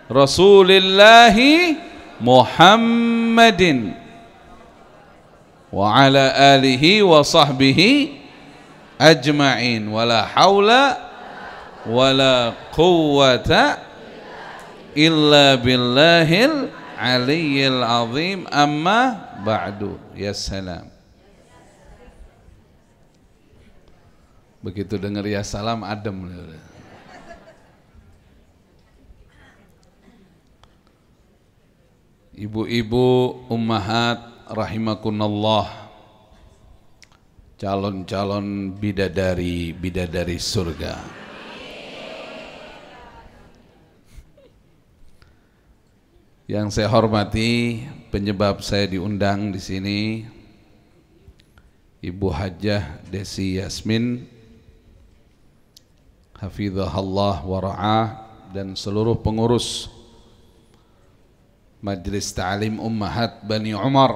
Rasulillahi Muhammadin wa ala alihi wa sahbihi ajma'in wala haula wala quwwata illa billahil aliyyil azim amma ba'du. Ya salam. Begitu dengar ya salam adem. Ibu-ibu ummahat rahimakunallah, calon-calon bidadari surga. Yang saya hormati, penyebab saya diundang di sini, Ibu Hajjah Desi Yasmin, hafizahullah wa ra'ah, dan seluruh pengurus Majelis Ta'lim Ummahat Bani Umar.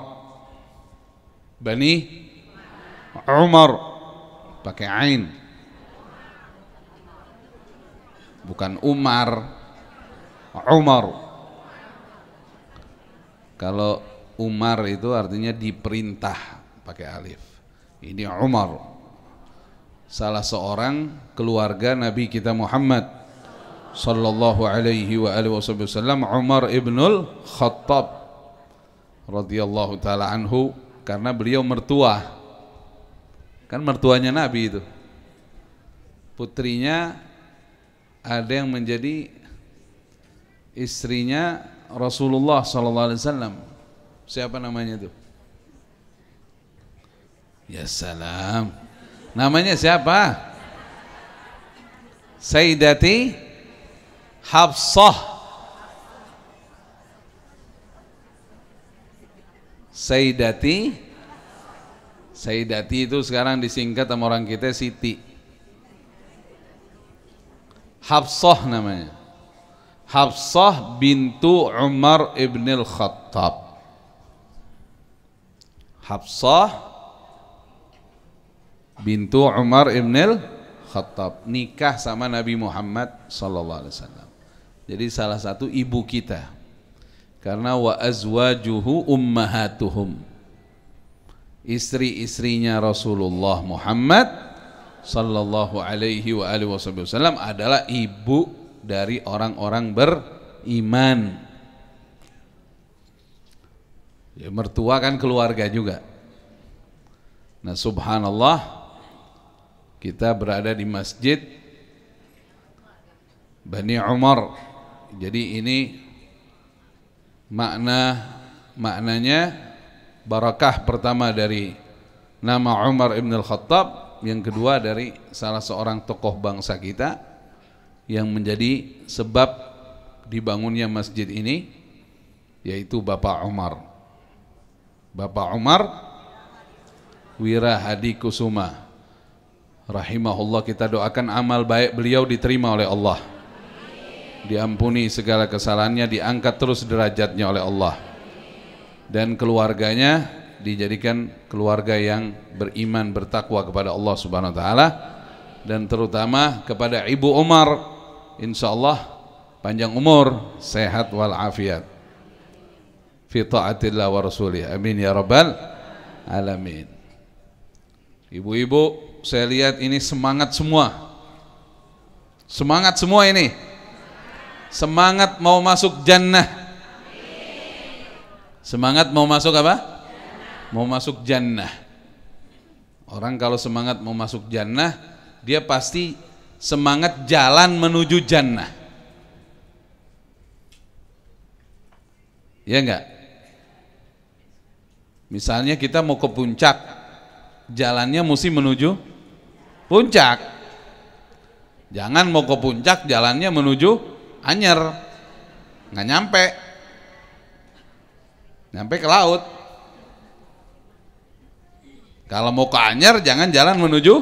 Bani Umar pakai ain, bukan Umar. Umar. Kalau Umar itu artinya diperintah, pakai alif. Ini Umar, salah seorang keluarga Nabi kita Muhammad sallallahu alaihi wa alihi wasallam, Umar ibnul Khattab radhiyallahu taala anhu, karena beliau mertua, kan mertuanya Nabi itu. Putrinya ada yang menjadi istrinya Rasulullah sallallahu alaihi wasallam. Siapa namanya itu? Ya salam. Namanya siapa? Sayyidati Hafsah. Sayyidati itu sekarang disingkat sama orang kita Siti. Hafsah namanya. Hafsah bintu Umar ibn al-Khattab. Hafsah bintu Umar ibn al-Khattab nikah sama Nabi Muhammad sallallahu alaihi wasallam. Jadi salah satu ibu kita, karena wa azwajuhu ummahatuhum, istri-istrinya Rasulullah Muhammad sallallahu alaihi wa alihi wasallam adalah ibu dari orang-orang beriman. Ya, mertua kan keluarga juga. Nah, subhanallah, kita berada di masjid Bani Umar. Jadi ini maknanya barakah pertama dari nama Umar ibn al-Khattab, yang kedua dari salah seorang tokoh bangsa kita yang menjadi sebab dibangunnya masjid ini, yaitu Bapak Umar. Bapak Umar Wirahadi Kusuma rahimahullah, kita doakan amal baik beliau diterima oleh Allah, diampuni segala kesalahannya, diangkat terus derajatnya oleh Allah, dan keluarganya dijadikan keluarga yang beriman bertakwa kepada Allah Subhanahu wa taala, dan terutama kepada Ibu Umar, insyaallah panjang umur, sehat wal afiat fi taatillah wa rasulih, amin ya rabbal alamin. Ibu-ibu, saya lihat ini semangat semua ini, semangat mau masuk jannah. Semangat mau masuk apa? Mau masuk jannah. Orang kalau semangat mau masuk jannah, dia pasti semangat jalan menuju jannah. Ya enggak? Misalnya kita mau ke puncak, jalannya mesti menuju puncak. Jangan mau ke puncak jalannya menuju Anyer, nggak nyampe ke laut. Kalau mau ke Anyer jangan jalan menuju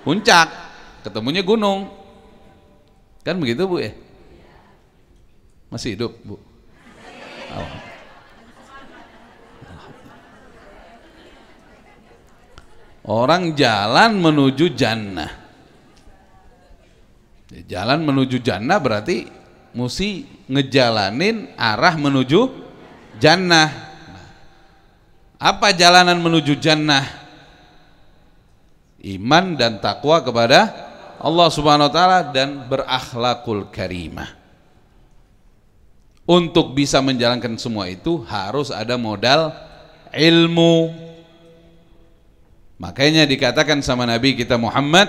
puncak, ketemunya gunung, kan begitu Bu ya? Masih hidup Bu? Oh. Orang jalan menuju jannah. Jalan menuju jannah berarti mesti ngejalanin arah menuju jannah. Apa jalanan menuju jannah? Iman dan takwa kepada Allah Subhanahu wa taala dan berakhlakul karimah. Untuk bisa menjalankan semua itu harus ada modal ilmu. Makanya dikatakan sama Nabi kita Muhammad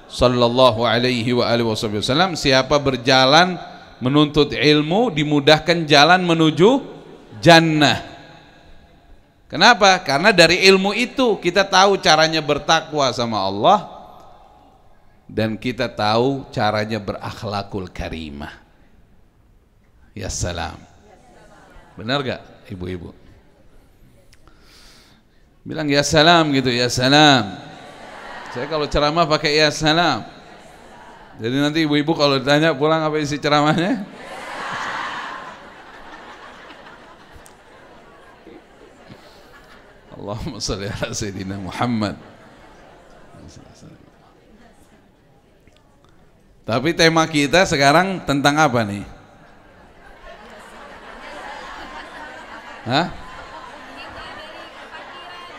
sallallahu alaihi wa alihi wasallam, siapa berjalan menuntut ilmu dimudahkan jalan menuju jannah. Kenapa? Karena dari ilmu itu kita tahu caranya bertakwa sama Allah dan kita tahu caranya berakhlakul karimah. Ya salam. Benar gak ibu-ibu? Bilang ya salam gitu, ya salam. Saya kalau ceramah pakai ya salam. Jadi nanti ibu-ibu kalau ditanya pulang apa isi ceramahnya? Allahumma shalli ala sayyidina Muhammad. Tapi tema kita sekarang tentang apa nih? Hah?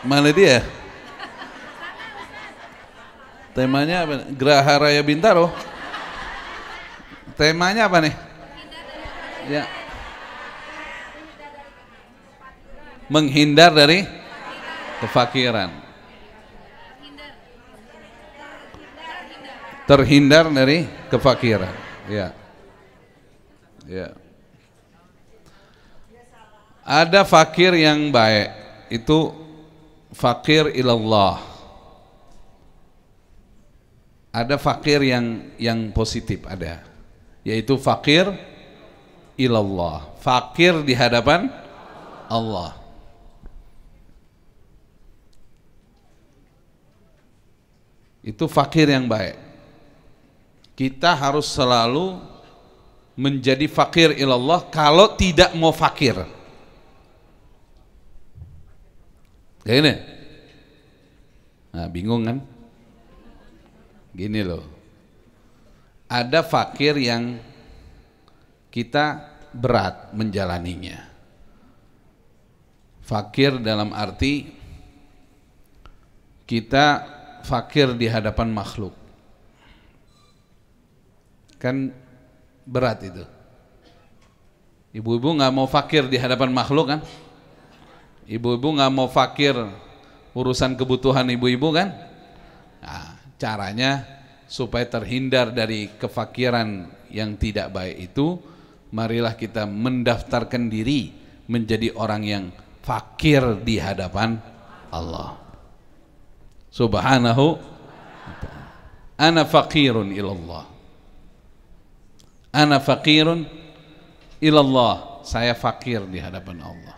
Mana dia? Temanya apa? Geraha Raya Bintaro. Temanya apa nih? Ya. Menghindar dari kefakiran. Terhindar dari kefakiran. Ya. Ya. Ada fakir yang baik, itu fakir ilallah. Ada fakir yang positif ada, yaitu fakir ilallah, fakir di hadapan Allah. Itu fakir yang baik. Kita harus selalu menjadi fakir ilallah kalau tidak mau fakir. Kayak ini. Nah, bingung kan? Gini loh. Ada fakir yang kita berat menjalaninya. Fakir dalam arti kita fakir di hadapan makhluk. Kan berat itu. Ibu-ibu nggak mau fakir di hadapan makhluk kan? Ibu-ibu nggak mau fakir urusan kebutuhan ibu-ibu kan? Nah, caranya supaya terhindar dari kefakiran yang tidak baik itu, marilah kita mendaftarkan diri menjadi orang yang fakir di hadapan Allah Subhanahu. Ana faqirun ilallah. Ana faqirun ilallah. Saya fakir di hadapan Allah.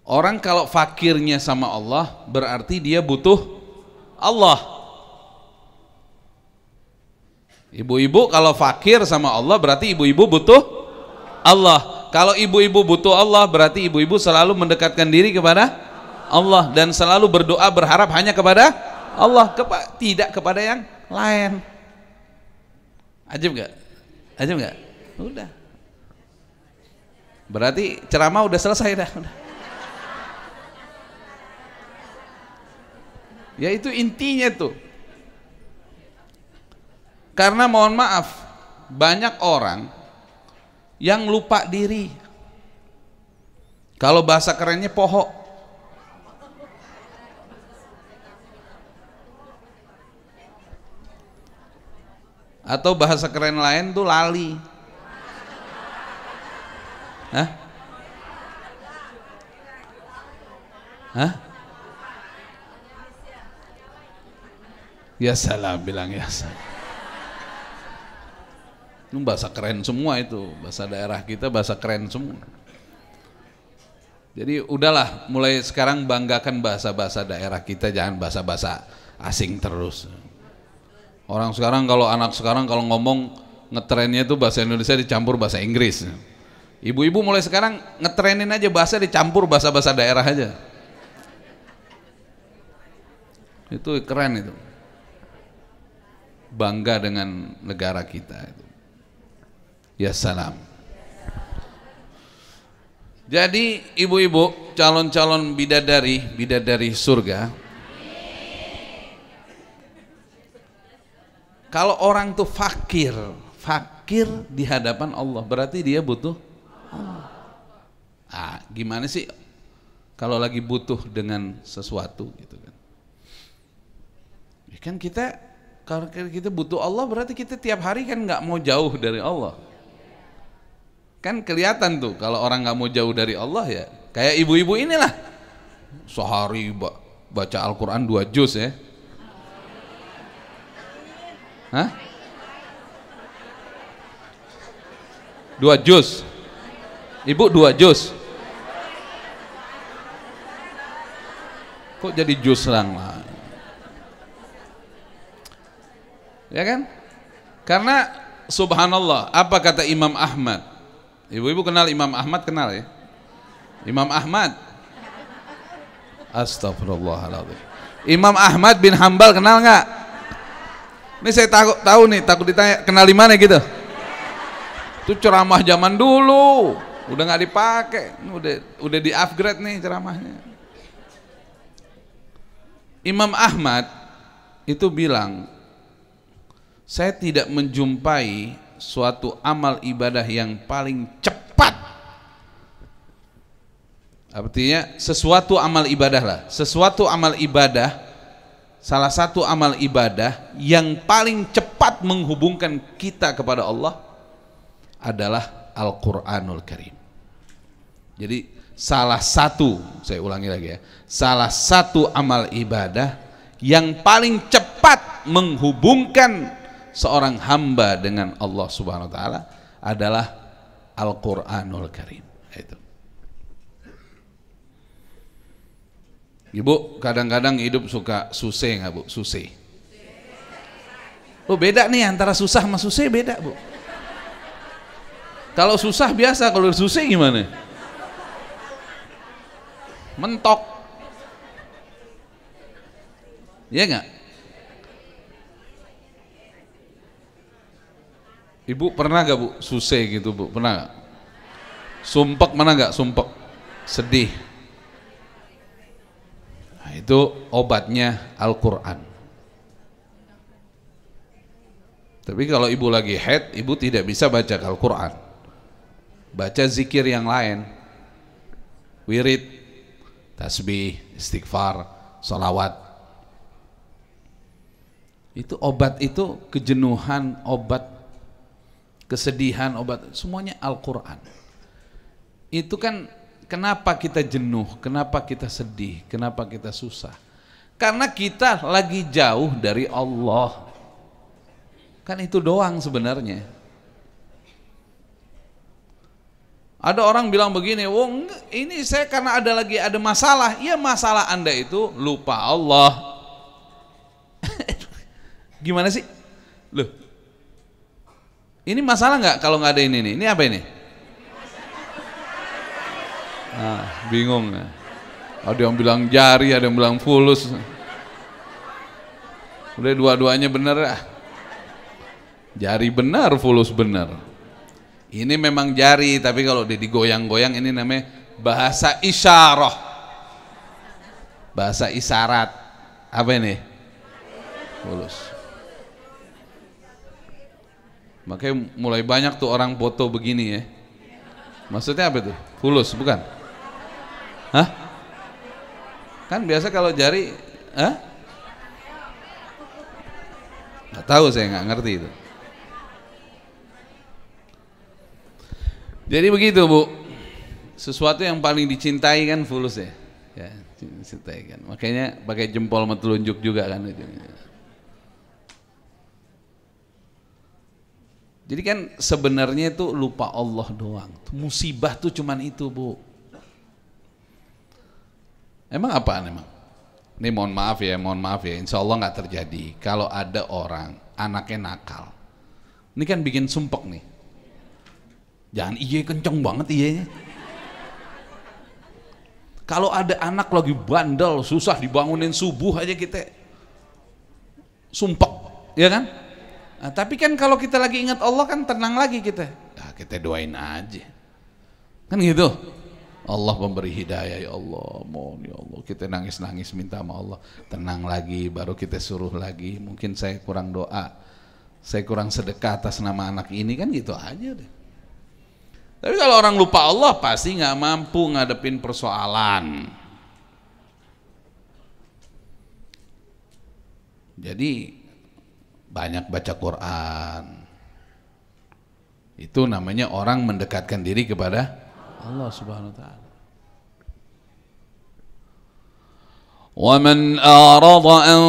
Orang kalau fakirnya sama Allah berarti dia butuh Allah. Ibu-ibu kalau fakir sama Allah berarti ibu-ibu butuh Allah. Kalau ibu-ibu butuh Allah berarti ibu-ibu selalu mendekatkan diri kepada Allah dan selalu berdoa berharap hanya kepada Allah, tidak kepada yang lain. Ajib gak? Ajib gak? Udah. Berarti ceramah udah selesai dah. Udah. Ya itu intinya tuh. Karena mohon maaf, banyak orang yang lupa diri. Kalau bahasa kerennya poho. Atau bahasa keren lain tuh lali. Hah? Hah? Ya salam, bilang ya salam. Itu bahasa keren semua itu, bahasa daerah kita bahasa keren semua. Jadi udahlah, mulai sekarang banggakan bahasa-bahasa daerah kita, jangan bahasa-bahasa asing terus. Orang sekarang kalau anak sekarang kalau ngomong ngetrennya itu bahasa Indonesia dicampur bahasa Inggris. Ibu-ibu mulai sekarang ngetrenin aja bahasa dicampur bahasa-bahasa daerah aja. Itu keren itu. bangga dengan negara kita. Ya salam. Jadi ibu-ibu calon-calon bidadari surga, kalau orang tuh fakir di hadapan Allah, berarti dia butuh Allah. Gimana sih kalau lagi butuh dengan sesuatu gitu kan? Ya kan kalau kita butuh Allah, berarti kita tiap hari kan nggak mau jauh dari Allah. Kan kelihatan tuh kalau orang nggak mau jauh dari Allah, ya kayak ibu-ibu inilah, sehari baca Al-Quran 2 juz ya. Hah? 2 juz. Ibu 2 juz. Kok jadi juz lang lah? Ya kan? Karena subhanallah, apa kata Imam Ahmad? Ibu-ibu kenal Imam Ahmad, kenal ya? Imam Ahmad. Astagfirullahaladzim. Imam Ahmad bin Hambal kenal nggak? Ini saya tahu nih, takut ditanya kenal di mana gitu. Itu ceramah zaman dulu, udah nggak dipakai, udah di upgrade nih ceramahnya. Imam Ahmad itu bilang, saya tidak menjumpai suatu amal ibadah yang paling cepat. Artinya sesuatu amal ibadah lah, sesuatu amal ibadah, salah satu amal ibadah yang paling cepat menghubungkan kita kepada Allah adalah Al-Quranul Karim. Jadi salah satu, saya ulangi lagi ya, salah satu amal ibadah yang paling cepat menghubungkan seorang hamba dengan Allah Subhanahu wa taala adalah Al-Qur'anul Karim. Itu. Ibu kadang-kadang hidup suka susah nggak Bu? Susah. Oh beda nih antara susah sama susah, beda Bu. Kalau susah biasa, kalau susah gimana? Mentok. Iya nggak? Ibu pernah gak Bu susah gitu Bu? Pernah gak? Sumpek mana gak? Sumpek, sedih. Nah, itu obatnya Al-Quran. Tapi kalau ibu lagi haid, ibu tidak bisa baca Al-Quran, baca zikir yang lain, wirid, tasbih, istighfar, sholawat. Itu obat, itu kejenuhan, obat kesedihan, obat, semuanya Al-Quran. Itu kan kenapa kita jenuh, kenapa kita sedih, kenapa kita susah? Karena kita lagi jauh dari Allah. Kan itu doang sebenarnya. Ada orang bilang begini, "Wong, ini saya karena ada masalah." Ya masalah Anda itu lupa Allah. Gimana sih? Loh, ini masalah nggak kalau nggak ada ini nih? Ini apa ini? Bingung. Ada yang bilang jari, ada yang bilang fulus. Udah dua-duanya bener ya. Jari benar, fulus benar. Ini memang jari, tapi kalau digoyang-goyang ini namanya bahasa isyarah, bahasa isyarat. Apa ini? Fulus. Makanya mulai banyak tuh orang foto begini ya. Maksudnya apa tuh? Fulus bukan? Hah? Kan biasa kalau jari, nggak tahu, saya nggak ngerti itu. Jadi begitu Bu, sesuatu yang paling dicintai kan fulus ya, ya dicintai kan. Makanya pakai jempol sama telunjuk juga kan itu. Jadi kan sebenarnya itu lupa Allah doang. Musibah tuh cuman itu Bu. Emang apaan emang? Ini mohon maaf ya, insya Allah nggak terjadi. Kalau ada orang anaknya nakal, ini kan bikin sumpek nih. Jangan iya kenceng banget iyanya. Kalau ada anak lagi bandel, susah dibangunin subuh aja kita sumpek, ya kan? Nah, tapi kan kalau kita lagi ingat Allah kan tenang lagi kita. Nah, kita doain aja. Kan gitu. Allah memberi hidayah, ya Allah, mohon ya Allah. Kita nangis-nangis minta sama Allah. Tenang lagi, baru kita suruh lagi. Mungkin saya kurang doa, saya kurang sedekah atas nama anak ini, kan gitu aja deh. Tapi kalau orang lupa Allah pasti nggak mampu ngadepin persoalan. Jadi banyak baca Quran. Itu namanya orang mendekatkan diri kepada Allah Subhanahu wa taala. Wa man a'rada an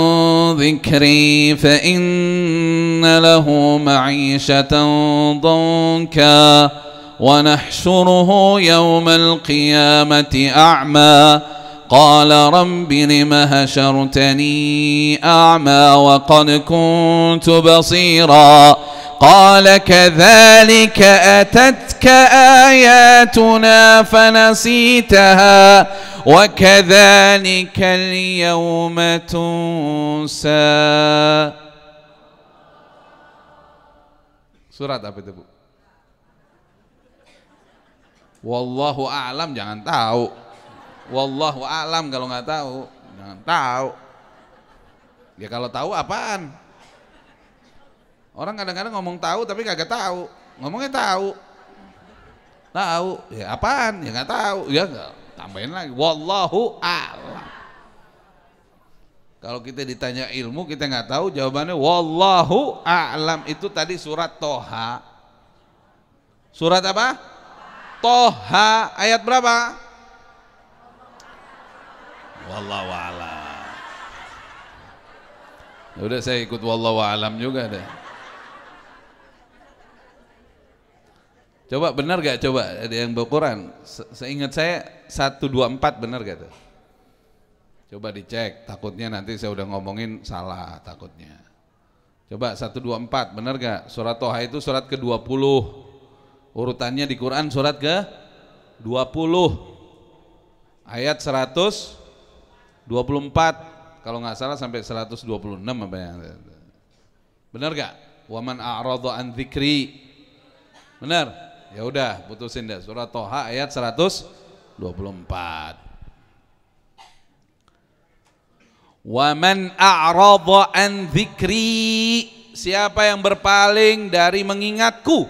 dzikri fa inna lahu ma'ishatan dhanka wa nahsyuruhu yawmal qiyamati a'ma qala rabbi lima hashartani a'ma wa qad kuntu basira قال كذلك أتتك آياتنا فنسيتها وكذلك اليوم تنسى. Surat apa itu, Bu? Wallahu a'lam, jangan tahu. Wallahu a'lam kalau nggak tahu, jangan tahu. Ya kalau tahu apaan? Orang kadang-kadang ngomong tahu tapi kagak tahu. Ngomongnya tahu. Tahu, ya apaan? Ya nggak tahu. Ya tambahin lagi. Wallahu a'lam. Kalau kita ditanya ilmu kita nggak tahu, jawabannya wallahu a'lam. Itu tadi surat Toha. Surat apa? Toha. Ayat berapa? Wallahu a'lam. Ya udah, saya ikut wallahu a'lam juga deh. Coba benar gak? Coba ada yang bawa Quran. Seingat saya 124 benar gak tuh? Coba dicek, takutnya nanti saya udah ngomongin salah takutnya. Coba 124 benar gak? Surat Toha itu surat ke-20. Urutannya di Quran surat ke-20. Ayat 124 kalau nggak salah sampai 126 apa ya. Benar gak? Wa man a'rada an dzikri. Benar? Ya udah, putusin dah. Surat Toha ayat 124. Wa man a'rada an dzikri, siapa yang berpaling dari mengingatku.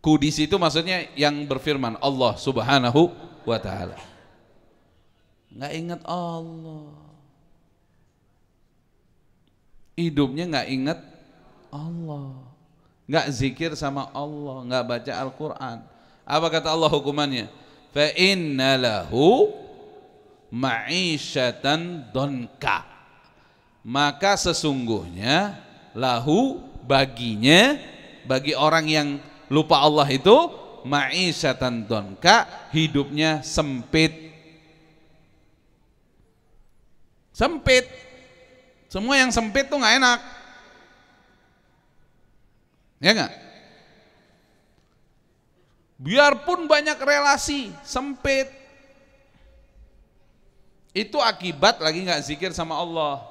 Ku di situ maksudnya yang berfirman Allah Subhanahu wa taala. Enggak ingat Allah. Hidupnya enggak ingat Allah. Enggak zikir sama Allah, enggak baca Al-Quran. Apa kata Allah hukumannya? Fa inna lahu ma'isyatan donka, maka sesungguhnya lahu baginya, bagi orang yang lupa Allah itu, ma'isyatan donka, hidupnya sempit. Sempit. Semua yang sempit tuh nggak enak. Ya nggak? Biarpun banyak relasi, sempit. Itu akibat lagi nggak zikir sama Allah.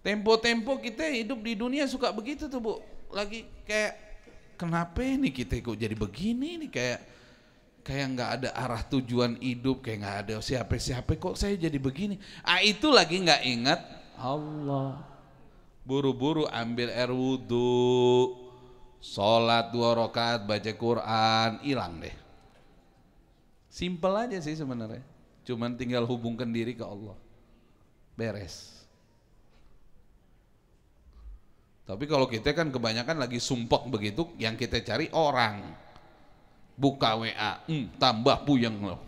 Tempo-tempo kita hidup di dunia suka begitu tuh, Bu. Lagi kayak kenapa ini kita kok jadi begini nih, kayak nggak ada arah tujuan hidup, kayak nggak ada siapa-siapa, kok saya jadi begini. Itu lagi nggak ingat Allah. Buru-buru ambil air wudhu, sholat 2 rakaat, baca Quran, hilang deh. Simpel aja sih sebenarnya. Cuman tinggal hubungkan diri ke Allah. Beres. Tapi kalau kita kan kebanyakan lagi sumpek begitu, yang kita cari orang. Buka WA, tambah puyeng loh.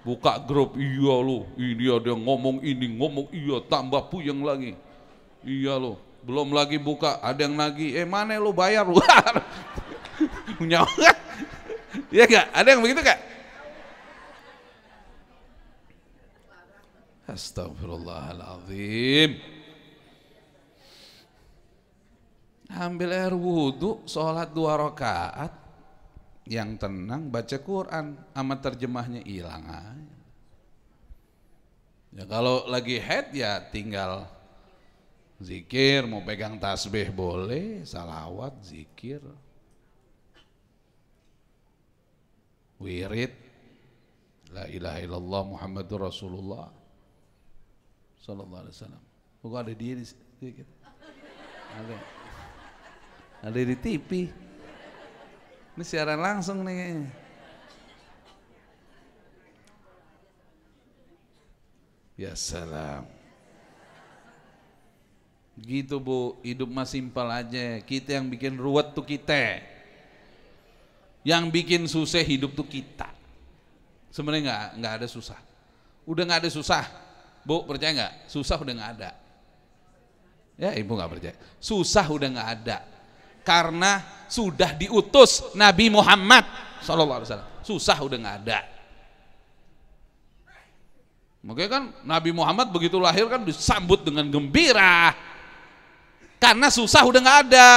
Buka grup, iya loh, ini ada yang ngomong ini, ngomong iya, tambah puyeng lagi. Iya loh, belum lagi buka, ada yang lagi, mana lo bayar lu? Nyawa kan? Iya gak? Ada yang begitu gak? Astagfirullahaladzim. Ambil air wudhu, sholat 2 rakaat, yang tenang baca Quran, sama terjemahnya hilang aja. Ya kalau lagi haid ya tinggal Zikir, mau pegang tasbih boleh, salawat, zikir, wirid, la ilaha illallah Muhammadur Rasulullah sallallahu alaihi wasallam. Kok ada dia di sedikit? Ada di TV. Ini siaran langsung nih. Ya salam. Gitu Bu, hidup mah simpel aja. Kita yang bikin ruwet tuh kita. Yang bikin susah hidup tuh kita. Sebenarnya nggak ada susah. Udah nggak ada susah. Bu, percaya nggak? Susah udah nggak ada. Ya, Ibu nggak percaya. Susah udah nggak ada. Karena sudah diutus Nabi Muhammad SAW. Susah udah nggak ada. Makanya kan Nabi Muhammad begitu lahir kan disambut dengan gembira. Karena susah udah nggak ada,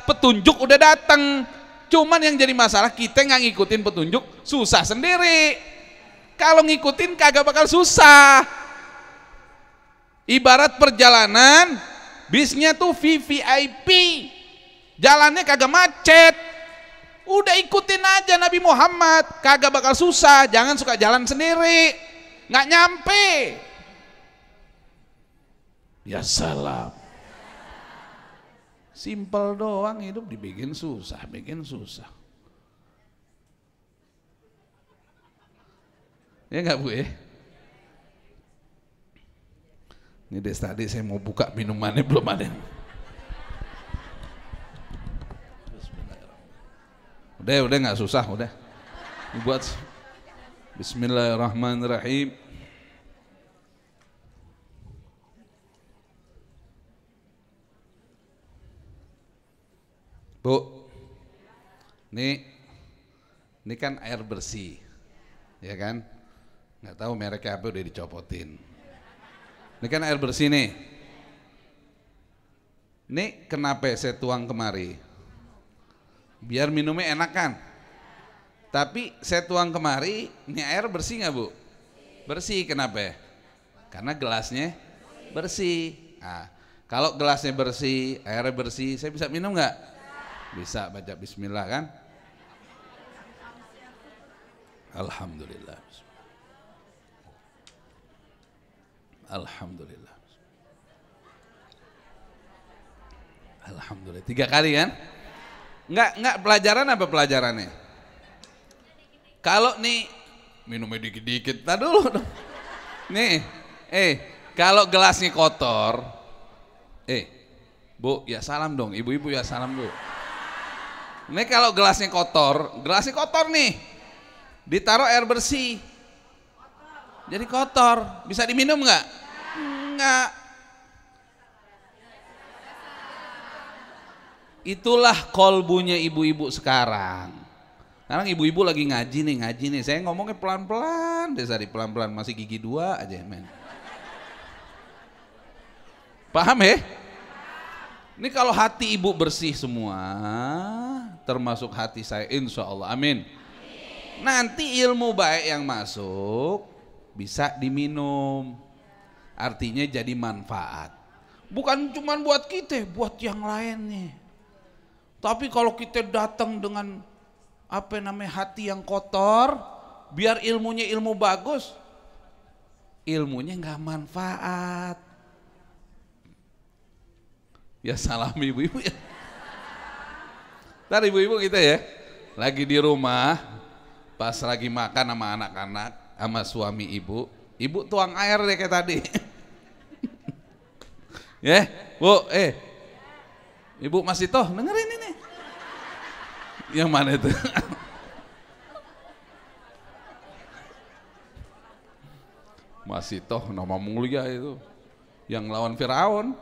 petunjuk udah datang. Cuman yang jadi masalah kita nggak ngikutin petunjuk, susah sendiri. Kalau ngikutin kagak bakal susah. Ibarat perjalanan, bisnya tuh VVIP, jalannya kagak macet. Udah ikutin aja Nabi Muhammad, kagak bakal susah. Jangan suka jalan sendiri, nggak nyampe. Ya salam. Simpel doang, hidup dibikin susah, bikin susah. Ya nggak Bu ya? Ini dari tadi saya mau buka minumannya belum ada. Udah nggak susah, udah. Buat Bismillahirrahmanirrahim. Bu, ini kan air bersih, ya kan? Nggak tahu mereknya apa, udah dicopotin. Ini kan air bersih nih. Ini kenapa saya tuang kemari? Biar minumnya enak kan? Tapi saya tuang kemari, ini air bersih nggak Bu? Bersih, kenapa? Karena gelasnya bersih. Nah, kalau gelasnya bersih, airnya bersih, saya bisa minum nggak? Bisa, baca bismillah kan? Alhamdulillah. Alhamdulillah. Alhamdulillah. 3 kali kan? Enggak pelajaran apa pelajarannya? Kalau nih minumnya dikit-dikit, tar dulu dong. Nih, kalau gelasnya kotor, Bu, ya salam dong, ibu-ibu ya salam dulu. Ini kalau gelasnya kotor nih, ditaruh air bersih, jadi kotor, bisa diminum nggak? Nggak. Itulah kolbunya ibu-ibu sekarang. Sekarang ibu-ibu lagi ngaji nih. Saya ngomongnya pelan-pelan, pelan-pelan, masih gigi 2 aja men. Paham ya? Ini kalau hati ibu bersih semua, termasuk hati saya, insya Allah, amin. Nanti ilmu baik yang masuk bisa diminum, artinya jadi manfaat. Bukan cuma buat kita, buat yang lainnya. Tapi kalau kita datang dengan hati yang kotor, biar ilmunya ilmu bagus, ilmunya nggak manfaat. Ya salam ibu-ibu ya. Ntar ibu-ibu kita ya, lagi di rumah, pas lagi makan sama anak-anak, sama suami ibu tuang air deh kayak tadi. Ya, Bu, Ibu masih toh dengerin ini. Yang mana itu? Masih toh nama mulia itu, yang lawan Firaun.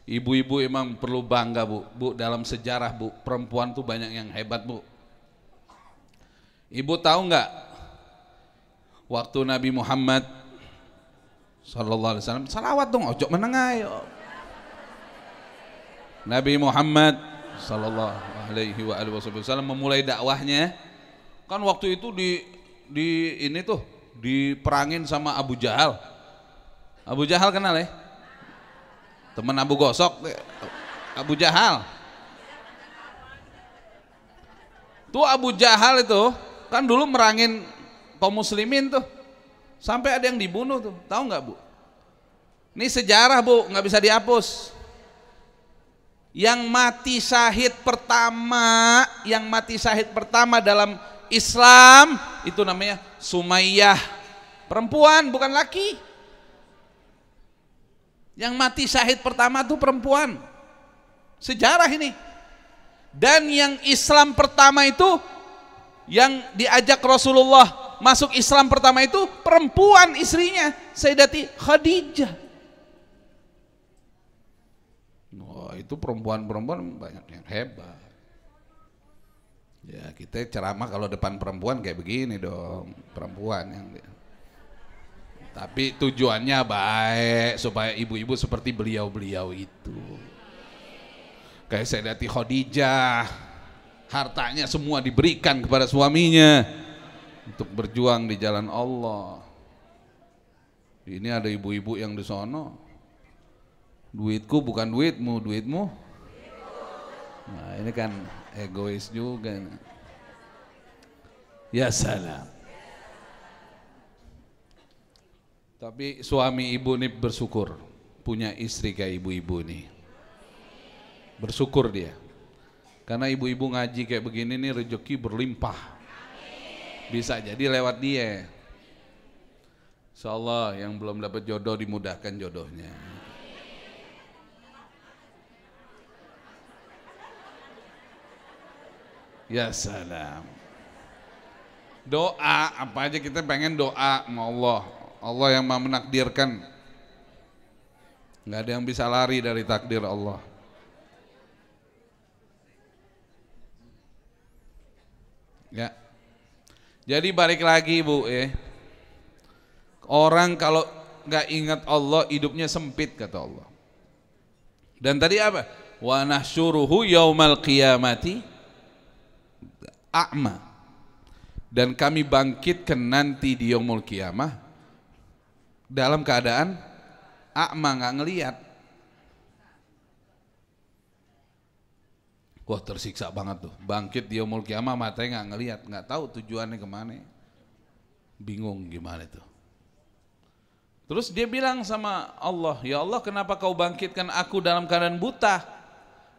Ibu-ibu emang perlu bangga Bu, dalam sejarah Bu, perempuan tuh banyak yang hebat Bu. Ibu tahu nggak, waktu Nabi Muhammad sallallahu alaihi wasallam, salawat dong, ojo menengah yo. Nabi Muhammad sallallahu alaihi wasallam memulai dakwahnya, kan waktu itu ini tuh diperangin sama Abu Jahal. Abu Jahal kenal ya? Teman Abu Gosok, Abu Jahal. Tuh Abu Jahal itu kan dulu merangin kaum muslimin tuh, sampai ada yang dibunuh tuh, tahu nggak Bu? Ini sejarah Bu, nggak bisa dihapus. Yang mati syahid pertama dalam Islam itu namanya Sumayyah, perempuan bukan laki. Yang mati syahid pertama itu perempuan, sejarah ini. Dan yang Islam pertama itu, yang diajak Rasulullah masuk Islam pertama itu perempuan, istrinya Sayyidati Khadijah. Wah, itu perempuan-perempuan banyak yang hebat. Ya kita ceramah kalau depan perempuan kayak begini dong, perempuan yang. Tapi tujuannya baik supaya ibu-ibu seperti beliau-beliau itu. Kayak Sayyidati Khadijah, hartanya semua diberikan kepada suaminya untuk berjuang di jalan Allah. Ini ada ibu-ibu yang di sono, duitku bukan duitmu, duitmu. Nah ini kan egois juga. Ya salam. Tapi suami ibu ini bersyukur punya istri kayak ibu-ibu ini. Bersyukur dia. Karena ibu-ibu ngaji kayak begini nih rezeki berlimpah. Bisa jadi lewat dia. Insyaallah yang belum dapat jodoh dimudahkan jodohnya. Ya salam. Doa apa aja kita pengen doa sama Allah. Allah yang maha menakdirkan. Nggak ada yang bisa lari dari takdir Allah. Ya. Jadi balik lagi Bu, orang kalau nggak ingat Allah hidupnya sempit kata Allah. Dan tadi apa? Wa nahsyuruhu yaumal qiyamati a'ma. Dan kami bangkitkan nanti di yaumul qiyamah dalam keadaan a'ma, nggak ngelihat. Wah tersiksa banget tuh, bangkit di yaumul qiyamah matanya nggak ngelihat, nggak tahu tujuannya kemana, bingung gimana itu. Terus dia bilang sama Allah, ya Allah kenapa kau bangkitkan aku dalam keadaan buta?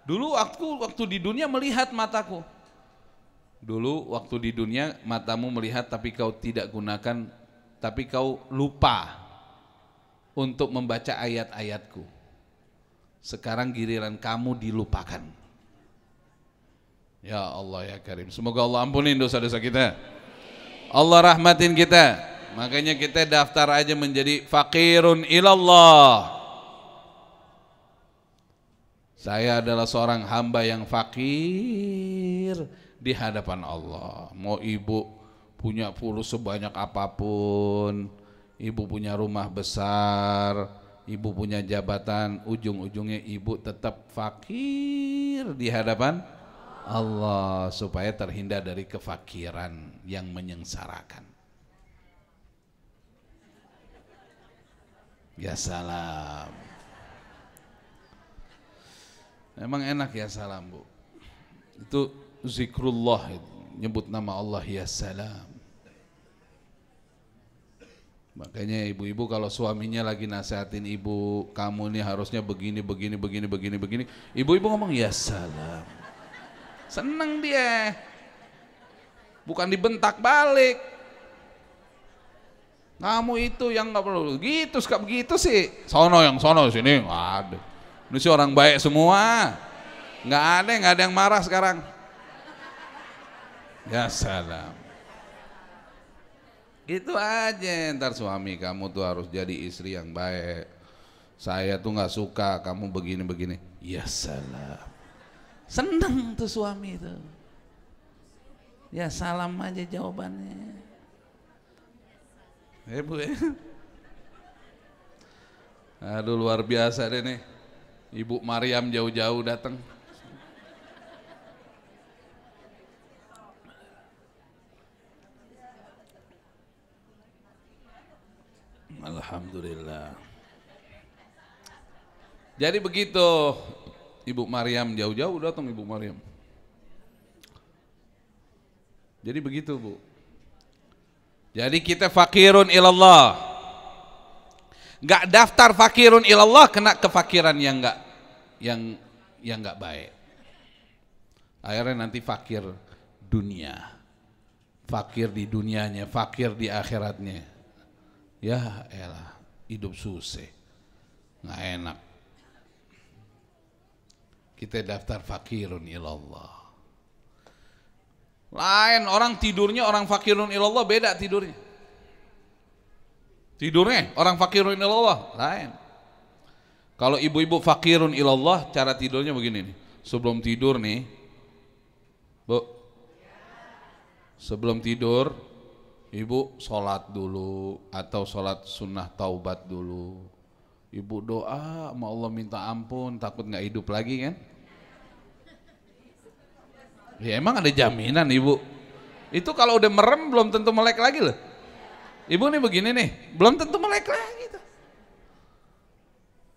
Dulu waktu di dunia melihat mataku. Dulu waktu di dunia matamu melihat tapi kau tidak gunakan, tapi kau lupa untuk membaca ayat-ayatku. Sekarang giliran kamu dilupakan. Ya Allah ya Karim, semoga Allah ampunin dosa-dosa kita, Allah rahmatin kita. Makanya kita daftar aja menjadi fakirun ilallah. Saya adalah seorang hamba yang fakir di hadapan Allah. Mau ibu punya fulus sebanyak apapun, ibu punya rumah besar, ibu punya jabatan, ujung-ujungnya ibu tetap fakir di hadapan Allah, supaya terhindar dari kefakiran yang menyengsarakan. Ya salam. Emang enak ya salam Bu. Itu zikrullah, nyebut nama Allah ya salam. Makanya ibu-ibu kalau suaminya lagi nasihatin ibu, kamu nih harusnya begini, ibu-ibu ngomong ya salam. Seneng dia, bukan dibentak balik. Kamu itu yang nggak perlu gitu, suka begitu sih. Sono sini, aduh. Ini sih orang baik semua, nggak ada yang marah sekarang. Ya salam. Itu aja, ntar suami kamu tuh harus jadi istri yang baik. Saya tuh nggak suka kamu begini. Ya salam. Seneng tuh suami itu. Ya salam aja jawabannya. Bu ya. Aduh luar biasa deh nih. Ibu Maryam jauh-jauh datang. Alhamdulillah. Jadi begitu Ibu Maryam, jauh-jauh datang Ibu Maryam. Jadi begitu Bu. Jadi kita fakirun ilallah. Gak daftar fakirun ilallah, kena kefakiran yang gak baik. Akhirnya nanti fakir dunia, fakir di dunianya, fakir di akhiratnya. Ya elah, hidup susah, nggak enak. Kita daftar fakirun ilallah. Lain orang tidurnya, orang fakirun ilallah beda tidurnya. Tidurnya orang fakirun ilallah lain. Kalau ibu-ibu fakirun ilallah, cara tidurnya begini nih. Sebelum tidur nih, Bu, sebelum tidur ibu sholat dulu atau sholat sunnah taubat dulu. Ibu doa sama Allah minta ampun, takut nggak hidup lagi kan? Ya emang ada jaminan ibu. Itu kalau udah merem belum tentu melek lagi loh. Ibu nih begini nih, belum tentu melek lagi tuh.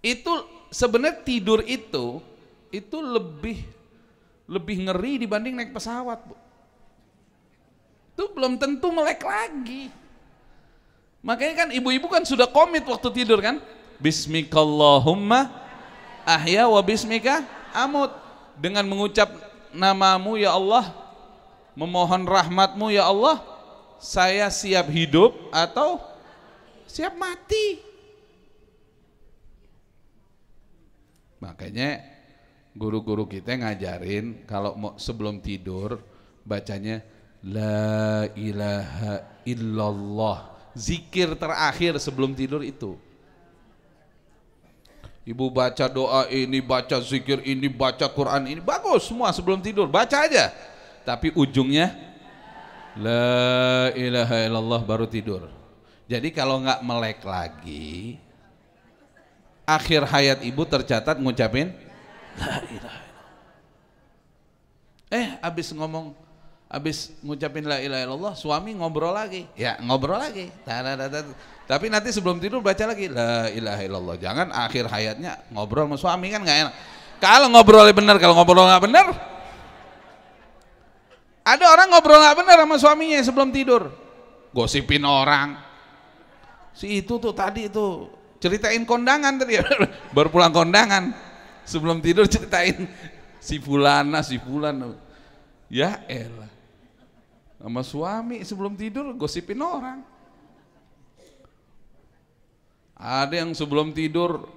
Itu sebenarnya tidur itu lebih ngeri dibanding naik pesawat, Bu. Itu belum tentu melek lagi. Makanya kan ibu-ibu kan sudah komit waktu tidur kan? Bismikallahumma ahya wa bismika amut. Dengan mengucap namamu ya Allah, memohon rahmatmu ya Allah, saya siap hidup atau siap mati. Makanya guru-guru kita ngajarin kalau mau sebelum tidur bacanya la ilaha illallah. Zikir terakhir sebelum tidur itu. Ibu baca doa ini, baca zikir ini, baca Quran ini, bagus semua sebelum tidur, baca aja. Tapi ujungnya la ilaha illallah baru tidur. Jadi kalau nggak melek lagi, akhir hayat ibu tercatat ngucapin la ilaha illallah. Abis ngucapin la ilaha illallah, suami ngobrol lagi. Ya ngobrol lagi. Tapi nanti sebelum tidur baca lagi la ilaha illallah. Jangan akhir hayatnya ngobrol sama suami, kan nggak enak. Kalau ngobrolnya benar, kalau ngobrol nggak benar, ada orang ngobrol nggak benar sama suaminya sebelum tidur, gosipin orang. Si itu tuh tadi itu ceritain kondangan tadi, baru pulang kondangan, sebelum tidur ceritain si fulana, ya elah, sama suami sebelum tidur gosipin orang. Ada yang sebelum tidur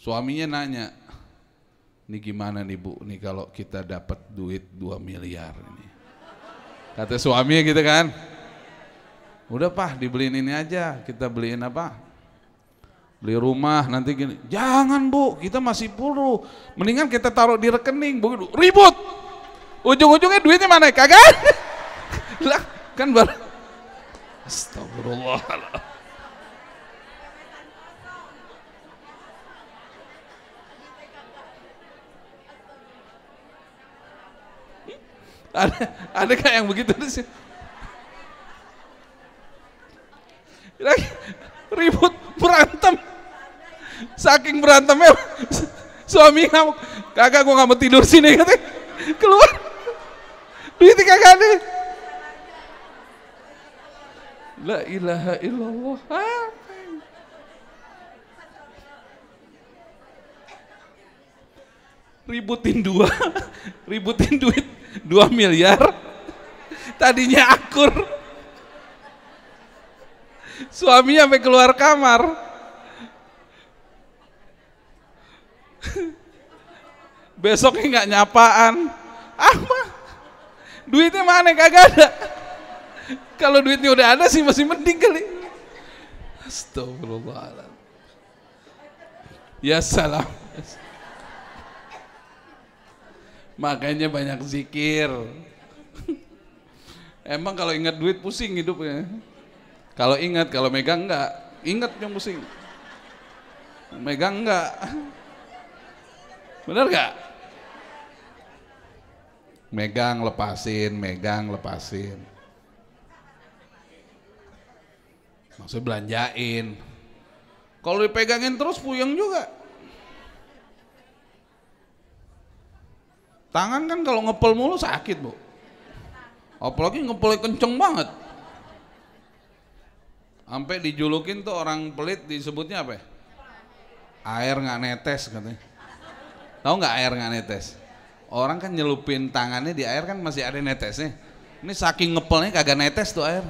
suaminya nanya, ini gimana nih Bu, nih kalau kita dapat duit 2 miliar ini. Kata suaminya gitu kan, udah Pak dibeliin ini aja, kita beliin apa? Beli rumah nanti gini. Jangan Bu, kita masih perlu, mendingan kita taruh di rekening. Bu, ribut, ujung-ujungnya duitnya mana? Kagak. Lah kan baru. Astagfirullah. Ada kayak yang begitu sih. Ribut, berantem. Saking berantemnya suami ngamuk, kagak gua nggak mau tidur sini katanya. Keluar. Duitnya kagak ada. La ilaha illallah. Ributin duit 2 miliar, tadinya akur, suaminya sampai keluar kamar, besoknya nggak nyapaan, duitnya mana kagak ada. Kalau duitnya udah ada sih masih mending kali. Astagfirullahaladzim. Ya salam. Makanya banyak zikir. Emang kalau ingat duit pusing hidupnya. Kalau ingat, kalau megang enggak. Ingat yang pusing. Megang enggak. Benar enggak? Megang lepasin, megang lepasin. Maksudnya belanjain. Kalau dipegangin terus puyeng juga. Tangan kan kalau ngepel mulu sakit, Bu. Apalagi ngepelnya kenceng banget. Sampai dijulukin tuh orang pelit disebutnya apa ya? Air nggak netes katanya. Tahu nggak air nggak netes? Orang kan nyelupin tangannya di air kan masih ada netesnya. Ini saking ngepelnya kagak netes tuh air.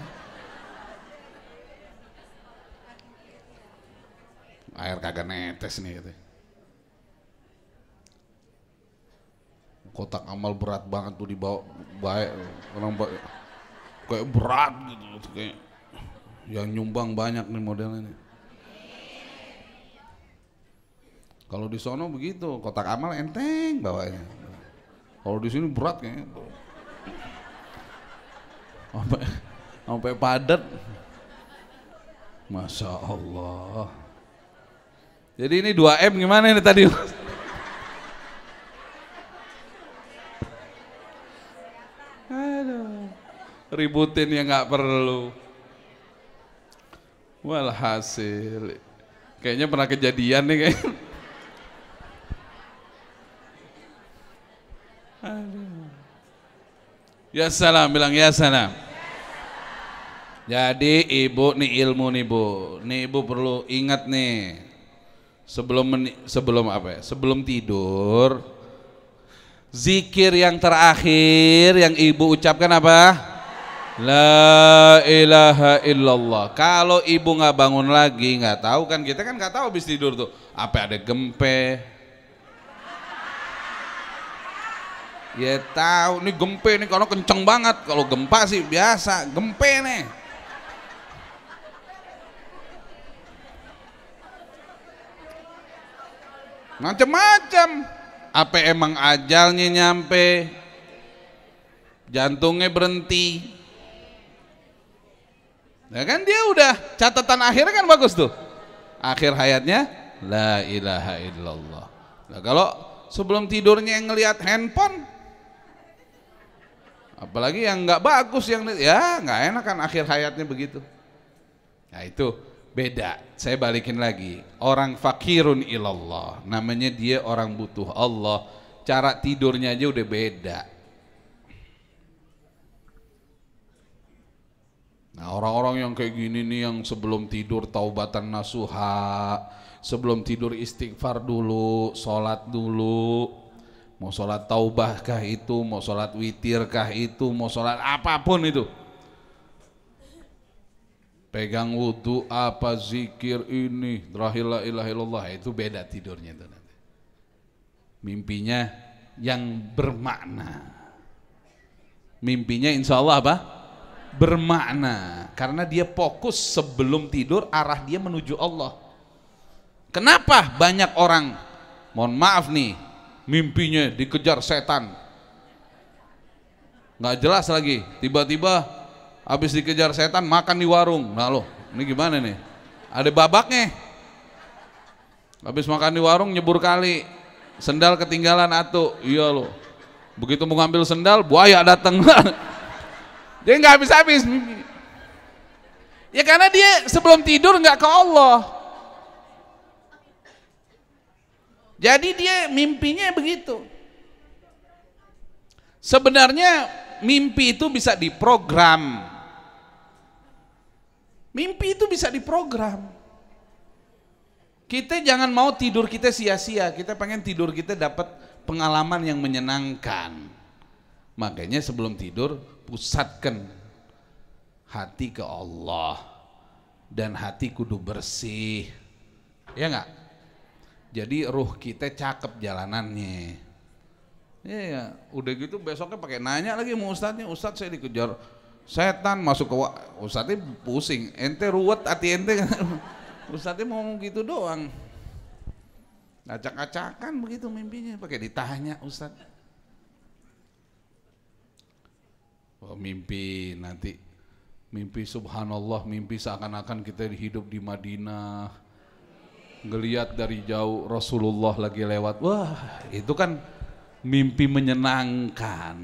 Air kagak netes nih katanya. Kotak amal berat banget tuh dibawa baik orang kayak berat gitu kayak yang nyumbang banyak nih modelnya nih. Kalau di sono begitu, kotak amal enteng bawanya. Kalau di sini berat kayaknya. Sampai padat. Masya Allah. Jadi ini 2M gimana ini tadi? Aduh, ributin yang nggak perlu. Walhasil, kayaknya pernah kejadian nih kayaknya. Aduh. Ya salam, bilang ya salam. Jadi ibu nih ilmu nih bu, nih ibu perlu ingat nih sebelum apa ya? Sebelum tidur, zikir yang terakhir yang ibu ucapkan apa? La ilaha illallah. Kalau ibu nggak bangun lagi, nggak tahu kan, kita kan nggak tahu habis tidur tuh apa ada gempe. Ya tahu nih gempe nih kalau kenceng banget. Kalau gempa sih biasa, gempe nih. Macam-macam. Apa emang ajalnya nyampe? Jantungnya berhenti. Ya kan dia udah catatan akhirnya kan bagus tuh. Akhir hayatnya la ilaha illallah. Nah, kalau sebelum tidurnya yang ngelihat handphone, apalagi yang nggak bagus yang ya nggak enak kan akhir hayatnya begitu. Nah itu beda. Saya balikin lagi. Orang fakirun ilallah, namanya dia orang butuh Allah. Cara tidurnya aja udah beda. Nah orang-orang yang kayak gini nih yang sebelum tidur taubatan nasuha, sebelum tidur istighfar dulu, sholat dulu, mau sholat taubah kah itu, mau sholat witir kah itu, mau sholat apapun itu, pegang wudhu apa zikir ini, la ilaha illallah, itu beda tidurnya itu nanti. Mimpinya yang bermakna, mimpinya insya Allah apa? Bermakna, karena dia fokus sebelum tidur arah dia menuju Allah. Kenapa banyak orang, mohon maaf nih, mimpinya dikejar setan, nggak jelas lagi, tiba-tiba habis dikejar setan makan di warung. Nah loh, ini gimana nih? Ada babaknya. Habis makan di warung nyebur kali, sendal ketinggalan atuh. Iya loh. Begitu mau ngambil sendal, buaya datang. Dia nggak habis-habis mimpi. Ya karena dia sebelum tidur nggak ke Allah. Jadi dia mimpinya begitu. Sebenarnya mimpi itu bisa diprogram. Mimpi itu bisa diprogram. Kita jangan mau tidur kita sia-sia. Kita pengen tidur kita dapat pengalaman yang menyenangkan. Makanya sebelum tidur pusatkan hati ke Allah, dan hati kudu bersih, ya nggak? Jadi ruh kita cakep jalanannya. Ya, udah gitu besoknya pakai nanya lagi sama ustadznya, ustadz saya dikejar setan masuk ke ustadznya pusing, ente ruwet hati ente. Ustadznya mau gitu doang, acak-acakan begitu mimpinya, pakai ditanya ustadz. Oh, mimpi nanti, mimpi subhanallah, mimpi seakan-akan kita hidup di Madinah, ngelihat dari jauh Rasulullah lagi lewat. Wah, itu kan mimpi menyenangkan.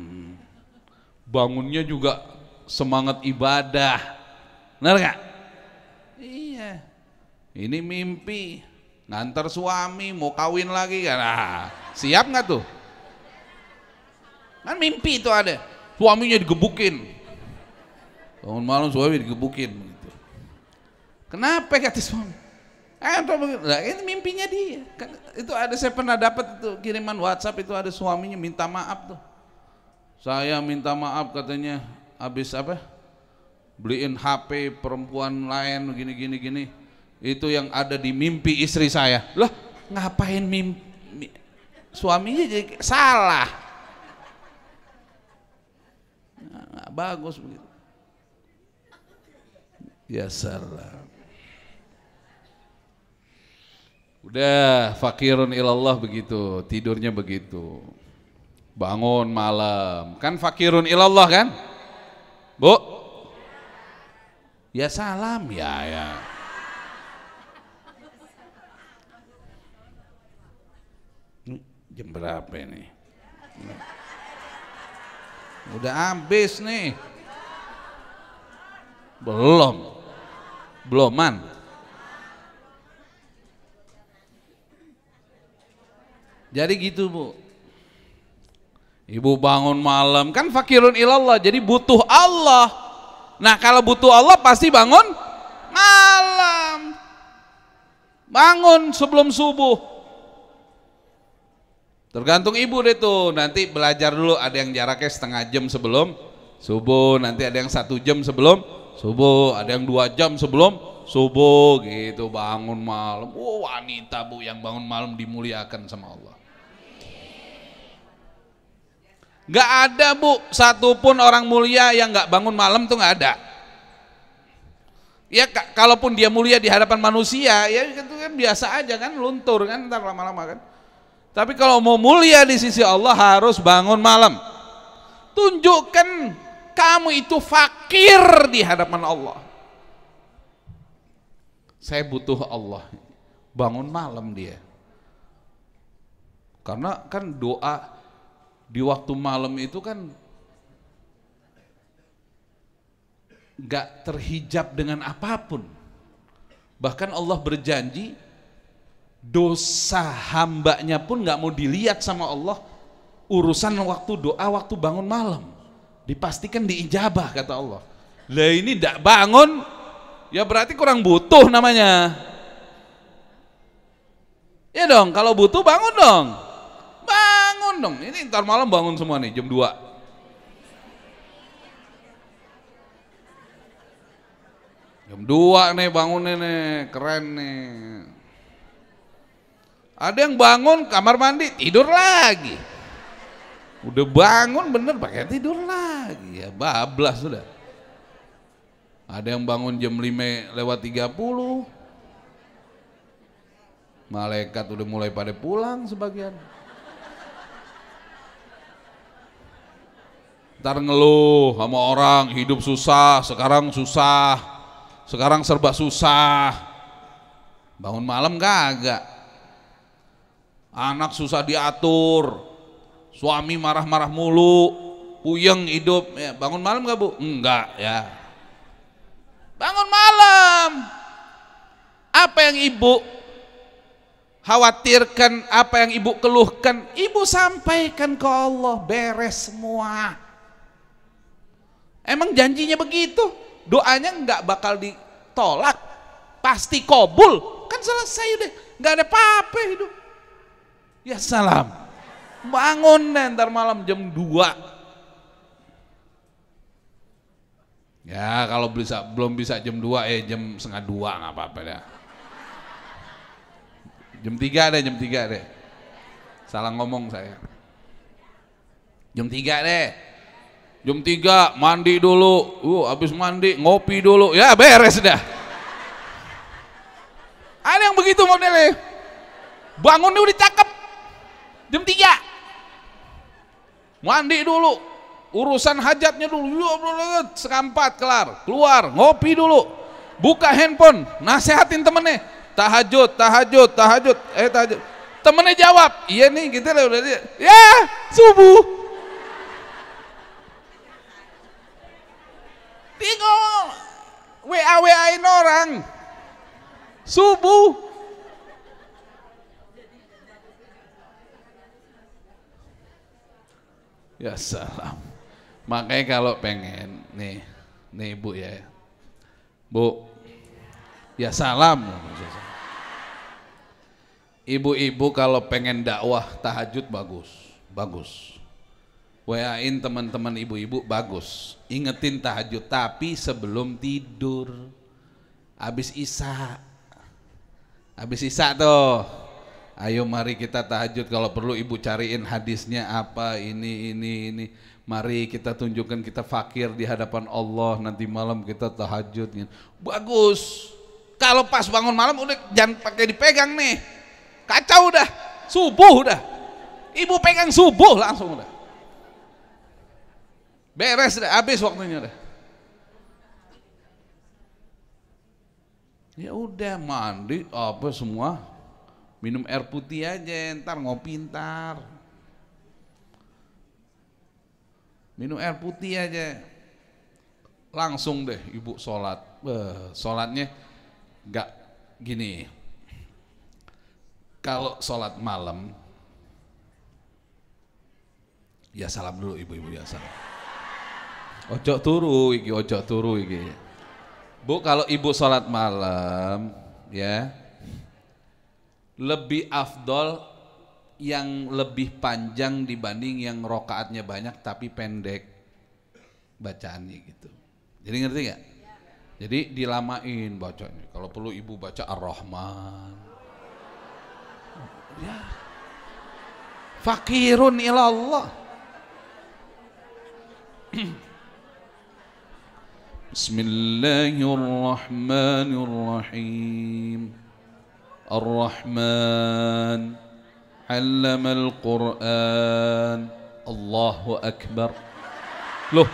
Bangunnya juga semangat ibadah, benar nggak? Iya, ini mimpi ngantar suami mau kawin lagi kan? Nah, siap nggak tuh? Kan mimpi itu ada, suaminya digebukin, bangun malam suami digebukin gitu. Kenapa kata suami? Lah ini mimpinya dia. Kan, itu ada, saya pernah dapat itu kiriman WhatsApp, itu ada suaminya minta maaf tuh. Saya minta maaf katanya habis apa? Beliin HP perempuan lain gini. Itu yang ada di mimpi istri saya. Lah ngapain mimpi? Suaminya jadi salah. Nah, bagus begitu. Ya salah. Udah fakirun ilallah begitu, tidurnya begitu. Bangun malam, kan fakirun ilallah kan? Bu? Ya salam ya. Jam berapa ini? Udah habis nih. Beloman. Jadi gitu Bu, ibu bangun malam kan fakirun ilallah, jadi butuh Allah. Nah kalau butuh Allah pasti bangun malam, bangun sebelum subuh. Tergantung ibu deh tuh, nanti belajar dulu, ada yang jaraknya setengah jam sebelum subuh, nanti ada yang 1 jam sebelum subuh, ada yang 2 jam sebelum subuh gitu, bangun malam. Wanita Bu yang bangun malam dimuliakan sama Allah. Gak ada Bu, satupun orang mulia yang gak bangun malam tuh gak ada. Ya kalaupun dia mulia di hadapan manusia, ya itu kan biasa aja kan, luntur kan ntar lama-lama kan. Tapi kalau mau mulia di sisi Allah harus bangun malam. Tunjukkan kamu itu fakir di hadapan Allah. Saya butuh Allah, bangun malam dia. Karena kan doa di waktu malam itu kan gak terhijab dengan apapun. Bahkan Allah berjanji dosa hambanya pun gak mau dilihat sama Allah. Urusan waktu doa, waktu bangun malam dipastikan diijabah kata Allah. Lah ini gak bangun, ya berarti kurang butuh namanya. Ya dong, kalau butuh bangun dong. Bangun dong, ini ntar malam bangun semua nih jam 2. Jam 2 nih bangun nih, keren nih. Ada yang bangun kamar mandi tidur lagi. Udah bangun bener pakai tidur lagi, ya bablas sudah. Ada yang bangun jam 5:30. Malaikat udah mulai pada pulang sebagian. Ntar ngeluh sama orang, hidup susah, sekarang serba susah. Bangun malam kagak. Anak susah diatur, suami marah-marah mulu, puyeng hidup. Ya, bangun malam gak Bu? Enggak ya. Bangun malam. Apa yang ibu khawatirkan, apa yang ibu keluhkan, ibu sampaikan ke Allah, beres semua. Emang janjinya begitu, doanya nggak bakal ditolak, pasti kabul, kan selesai udah, nggak ada apa-apa hidup. Ya salam, bangun deh ntar malam jam 2. Ya kalau belum bisa jam 2 jam 1:30 nggak apa-apa dah. Jam 3 deh. Salah ngomong saya. Jam 3 deh. Jam 3 mandi dulu. Habis mandi ngopi dulu. Ya beres dah. Ada yang begitu modelnya. Bangunnya udah cakep. Jam 3. Mandi dulu. Urusan hajatnya dulu. Sekampat kelar. Keluar ngopi dulu. Buka handphone, nasehatin temennya. Tahajud. Temennya jawab, iya nih gitu lah udah dia. Ya, subuh. Tinggal WA-WA-in orang. Subuh. Ya salam. Makanya kalau pengen nih ibu ya, bu, ya salam. Ibu-ibu kalau pengen dakwah tahajud bagus. WA-in teman-teman ibu-ibu bagus. Ingetin tahajud tapi sebelum tidur. Habis Isya tuh. Ayo mari kita tahajud, kalau perlu ibu cariin hadisnya apa ini. Mari kita tunjukkan kita fakir di hadapan Allah, nanti malam kita tahajud. Bagus. Kalau pas bangun malam udah jangan pakai dipegang nih. Kacau udah. Subuh udah. Ibu pegang subuh langsung udah. Beres deh, habis waktunya deh. Ya udah mandi apa semua, minum air putih aja, ntar ngopi ntar. Minum air putih aja, langsung deh ibu sholat. Sholatnya nggak gini. Kalau sholat malam, ya salam dulu ibu-ibu ya salam. Ojo turu iki. Bu, kalau ibu sholat malam ya lebih afdol yang lebih panjang dibanding yang rokaatnya banyak tapi pendek bacaannya gitu. Jadi ngerti gak? Jadi dilamain bacanya. Kalau perlu ibu baca Ar-Rahman. Ya. Fakirun ilallah. Bismillahirrahmanirrahim. Ar-Rahman 'allamal Qur'an. Allahu Akbar. Loh,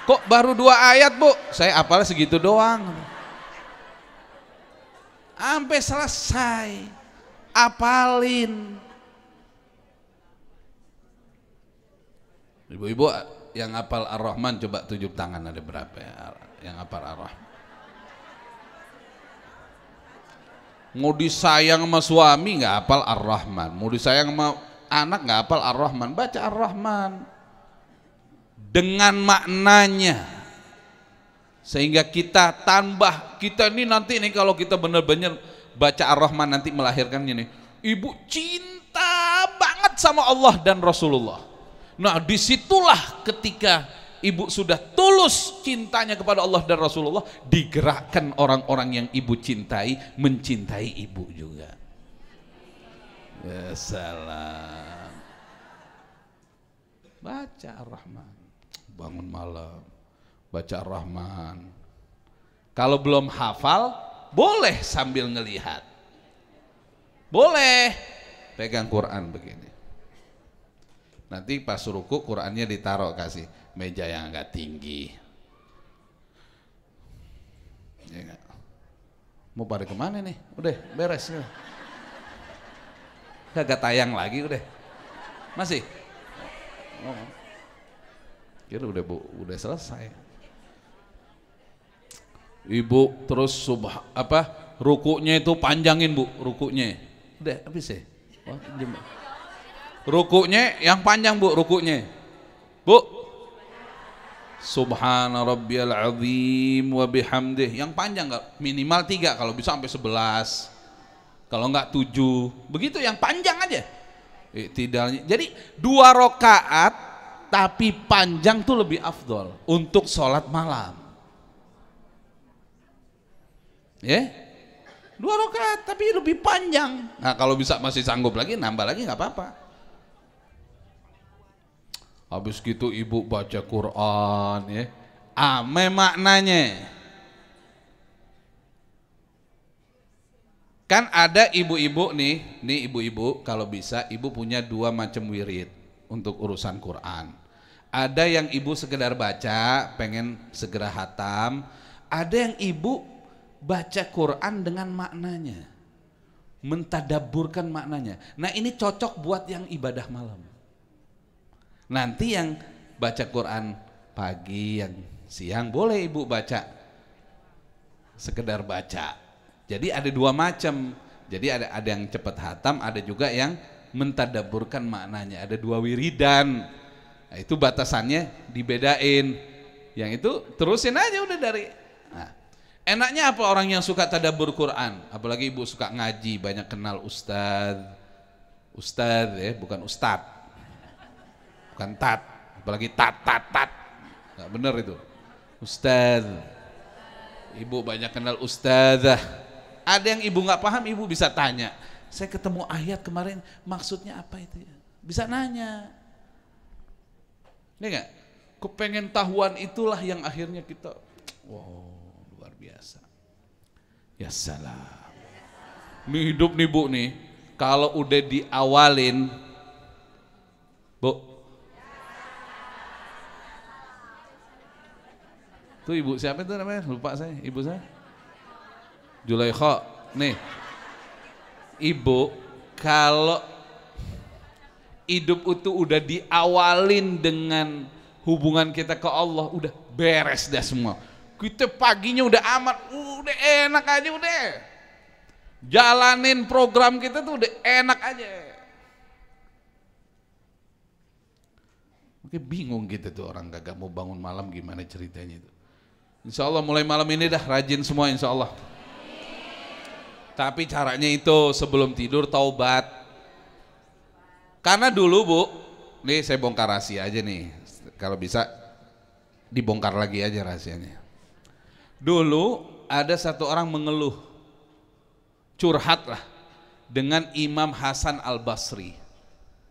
kok baru 2 ayat, Bu? Saya hafal segitu doang. Sampai selesai. Apalin. Ibu-ibu yang hafal Ar-Rahman coba tunjuk tangan, ada berapa ya yang hafal Ar-Rahman? Mau disayang sama suami nggak hafal Ar-Rahman, mau disayang sama anak nggak hafal Ar-Rahman, baca Ar-Rahman dengan maknanya sehingga kita tambah. Kita ini nanti nih kalau kita benar-benar baca Ar-Rahman nanti melahirkannya nih, ibu cinta banget sama Allah dan Rasulullah. Nah disitulah ketika ibu sudah tulus cintanya kepada Allah dan Rasulullah, digerakkan orang-orang yang ibu cintai mencintai ibu juga. Ya salam. Baca Ar-Rahman, bangun malam baca Ar-Rahman. Kalau belum hafal boleh sambil ngelihat, boleh pegang Quran begini. Nanti pas ruku Qurannya ditaruh, kasih meja yang agak tinggi. Ya gak? Mau pada kemana nih? Udah beres ya. Kagak tayang lagi udah. Masih? Oh. Kira udah Bu, udah selesai. Ibu terus rukunya itu panjangin Bu, rukunya. Udah habis ya? Oh, rukunya yang panjang Bu, rukunya Bu, Subhana rabbiyal azim wa bihamdih, yang panjang enggak? Minimal 3, kalau bisa sampai 11, kalau enggak 7, begitu yang panjang aja. Tidaknya, jadi 2 rakaat tapi panjang tuh lebih afdol untuk sholat malam. Ya, 2 rakaat tapi lebih panjang. Nah kalau bisa masih sanggup lagi, nambah lagi nggak apa-apa. Habis gitu ibu baca Quran ya, ame maknanya. Kan ada ibu-ibu nih ibu-ibu kalau bisa ibu punya 2 macam wirid untuk urusan Quran. Ada yang ibu sekedar baca, pengen segera hatam. Ada yang ibu baca Quran dengan maknanya, mentadabburkan maknanya. Nah ini cocok buat yang ibadah malam. Nanti yang baca Quran pagi, yang siang boleh ibu baca sekedar baca. Jadi ada 2 macam. Jadi ada yang cepat hatam, ada juga yang mentadabburkan maknanya. Ada 2 wiridan. Nah, itu batasannya dibedain. Yang itu terusin aja udah dari. Nah, enaknya apa orang yang suka tadabbur Quran? Apalagi ibu suka ngaji, banyak kenal ustadz ya, bukan ustadz, bukan tat, apalagi tat, nggak bener itu, ustadz. Ibu banyak kenal ustadzah. Ada yang ibu nggak paham, ibu bisa tanya. Saya ketemu ayat kemarin, maksudnya apa itu ya? Bisa nanya. Ini nggak? Kepengen tahuan itulah yang akhirnya kita, wow, luar biasa. Ya salam. Ini hidup nih bu nih, kalau udah diawalin, bu, tuh ibu siapa itu namanya? Lupa saya, ibu saya. Julaikha. Nih, ibu kalau hidup itu udah diawalin dengan hubungan kita ke Allah, udah beres dah semua. Kita paginya udah amat, udah enak aja udah. Jalanin program kita tuh udah enak aja. Oke, bingung gitu tuh orang kagak mau bangun malam gimana ceritanya itu. Insya Allah mulai malam ini dah rajin semua insya Allah. Tapi caranya itu sebelum tidur taubat. Karena dulu bu, nih saya bongkar rahasia aja nih. Kalau bisa dibongkar lagi aja rahasianya. Dulu ada satu orang mengeluh, curhat lah dengan Imam Hasan Al-Basri.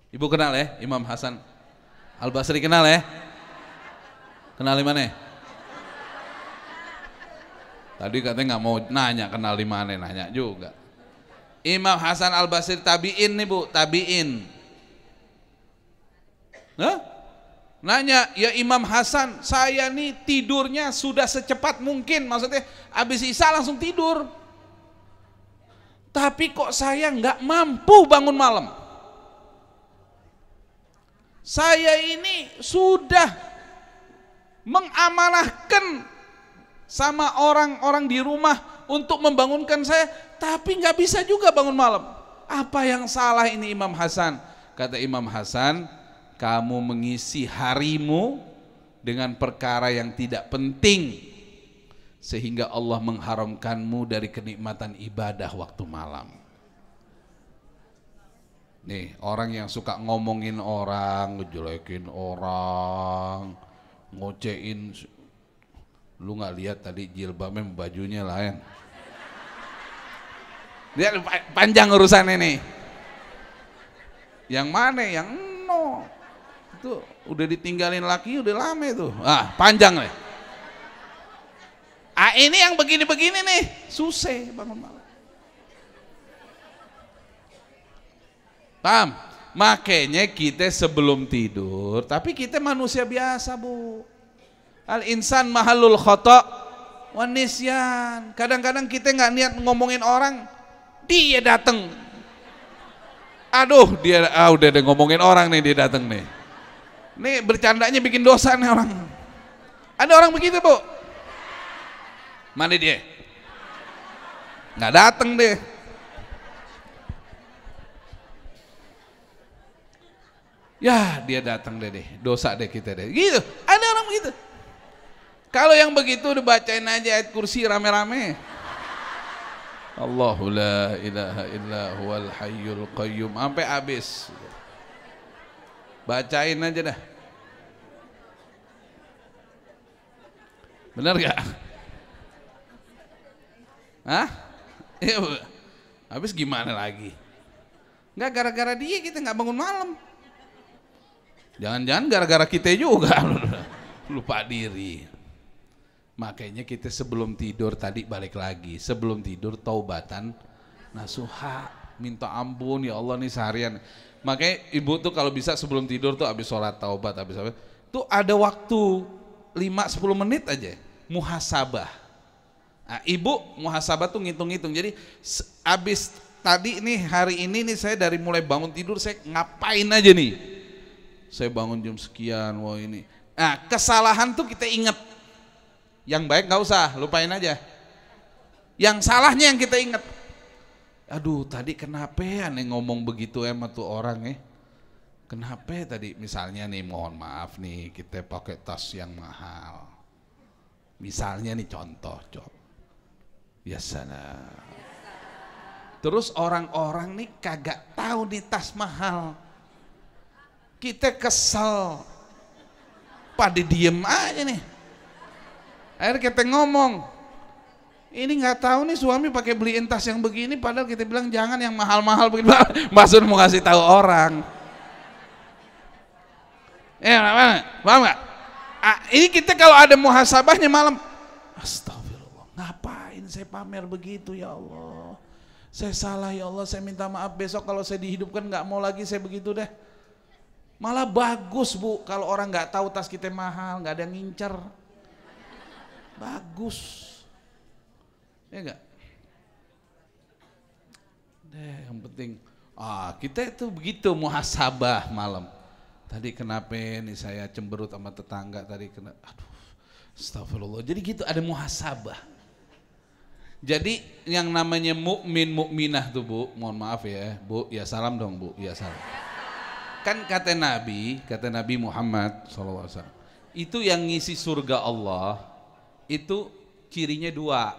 Ibu kenal ya Imam Hasan Al-Basri, kenal ya? Kenal di mana? Tadi katanya nggak mau nanya kenal di mana, nanya juga. Imam Hasan Al-Basri tabiin nih bu, tabiin. Hah? Nanya, ya Imam Hasan, saya nih tidurnya sudah secepat mungkin, maksudnya habis isya langsung tidur. Tapi kok saya nggak mampu bangun malam. Saya ini sudah mengamanahkan sama orang-orang di rumah untuk membangunkan saya, tapi nggak bisa juga bangun malam. Apa yang salah ini Imam Hasan? Kata Imam Hasan, kamu mengisi harimu dengan perkara yang tidak penting sehingga Allah mengharamkanmu dari kenikmatan ibadah waktu malam. Nih orang yang suka ngomongin orang, ngejelekin orang, ngocein, lu nggak lihat tadi jilbabnya bajunya lain. Dia panjang urusan ini. Yang mana? Yang no. Itu udah ditinggalin laki udah lama itu. Ah, panjang nih. Ah, ini yang begini-begini nih, susah bangun malam. Paham? Makanya kita sebelum tidur, tapi kita manusia biasa, Bu. Al insan mahalul khata' wan nisyan. Kadang-kadang kita nggak niat ngomongin orang, dia datang. Aduh, dia udah ngomongin orang nih, dia datang nih. Nih bercandanya bikin dosa nih orang. Ada orang begitu bu. Mana dia? Nggak datang deh. Ya dia datang deh, dosa deh kita deh. Gitu. Ada orang begitu. Kalau yang begitu udah bacain aja ayat kursi rame-rame. Allahu la ilaha illa huwal hayyul qayyum sampai habis. Bacain aja dah. Benar gak? Hah? Ya, habis gimana lagi? Enggak gara-gara dia kita nggak bangun malam. Jangan-jangan gara-gara kita juga lupa diri. Makanya kita sebelum tidur tadi balik lagi, sebelum tidur taubatan nasuha, minta ampun ya Allah nih seharian. Makanya ibu tuh kalau bisa sebelum tidur tuh habis sholat taubat, habis apa tuh ada waktu 5-10 menit aja muhasabah. Nah, ibu muhasabah tuh ngitung-ngitung. Jadi habis tadi nih hari ini nih saya dari mulai bangun tidur saya ngapain aja nih. Saya bangun jam sekian, wah ini. Nah kesalahan tuh kita ingat. Yang baik nggak usah, lupain aja. Yang salahnya yang kita ingat. Aduh tadi kenapa ya nih ngomong begitu sama tuh orang ya. Kenapa tadi misalnya nih, mohon maaf nih, kita pakai tas yang mahal. Misalnya nih contoh, ya sana. Terus orang-orang nih kagak tahu nih tas mahal. Kita kesel. Pada diem aja nih. Akhirnya kita ngomong, ini nggak tahu nih suami pakai beliin tas yang begini, padahal kita bilang jangan yang mahal-mahal begini. Maksud mau kasih tahu orang. Paham nggak? Ini kita kalau ada muhasabahnya malam, astagfirullah, ngapain saya pamer begitu ya Allah? Saya salah ya Allah, saya minta maaf, besok kalau saya dihidupkan nggak mau lagi saya begitu deh. Malah bagus Bu, kalau orang nggak tahu tas kita mahal, nggak ada yang ngincer. Bagus, ya nggak? Yang penting, kita itu begitu muhasabah malam. Tadi kenapa nih saya cemberut sama tetangga tadi aduh, astagfirullah. Jadi gitu, ada muhasabah. Jadi yang namanya mukmin mukminah tuh Bu, mohon maaf ya Bu, ya salam dong Bu, ya salam. Kan kata Nabi Muhammad SAW, itu yang ngisi surga Allah, itu cirinya dua,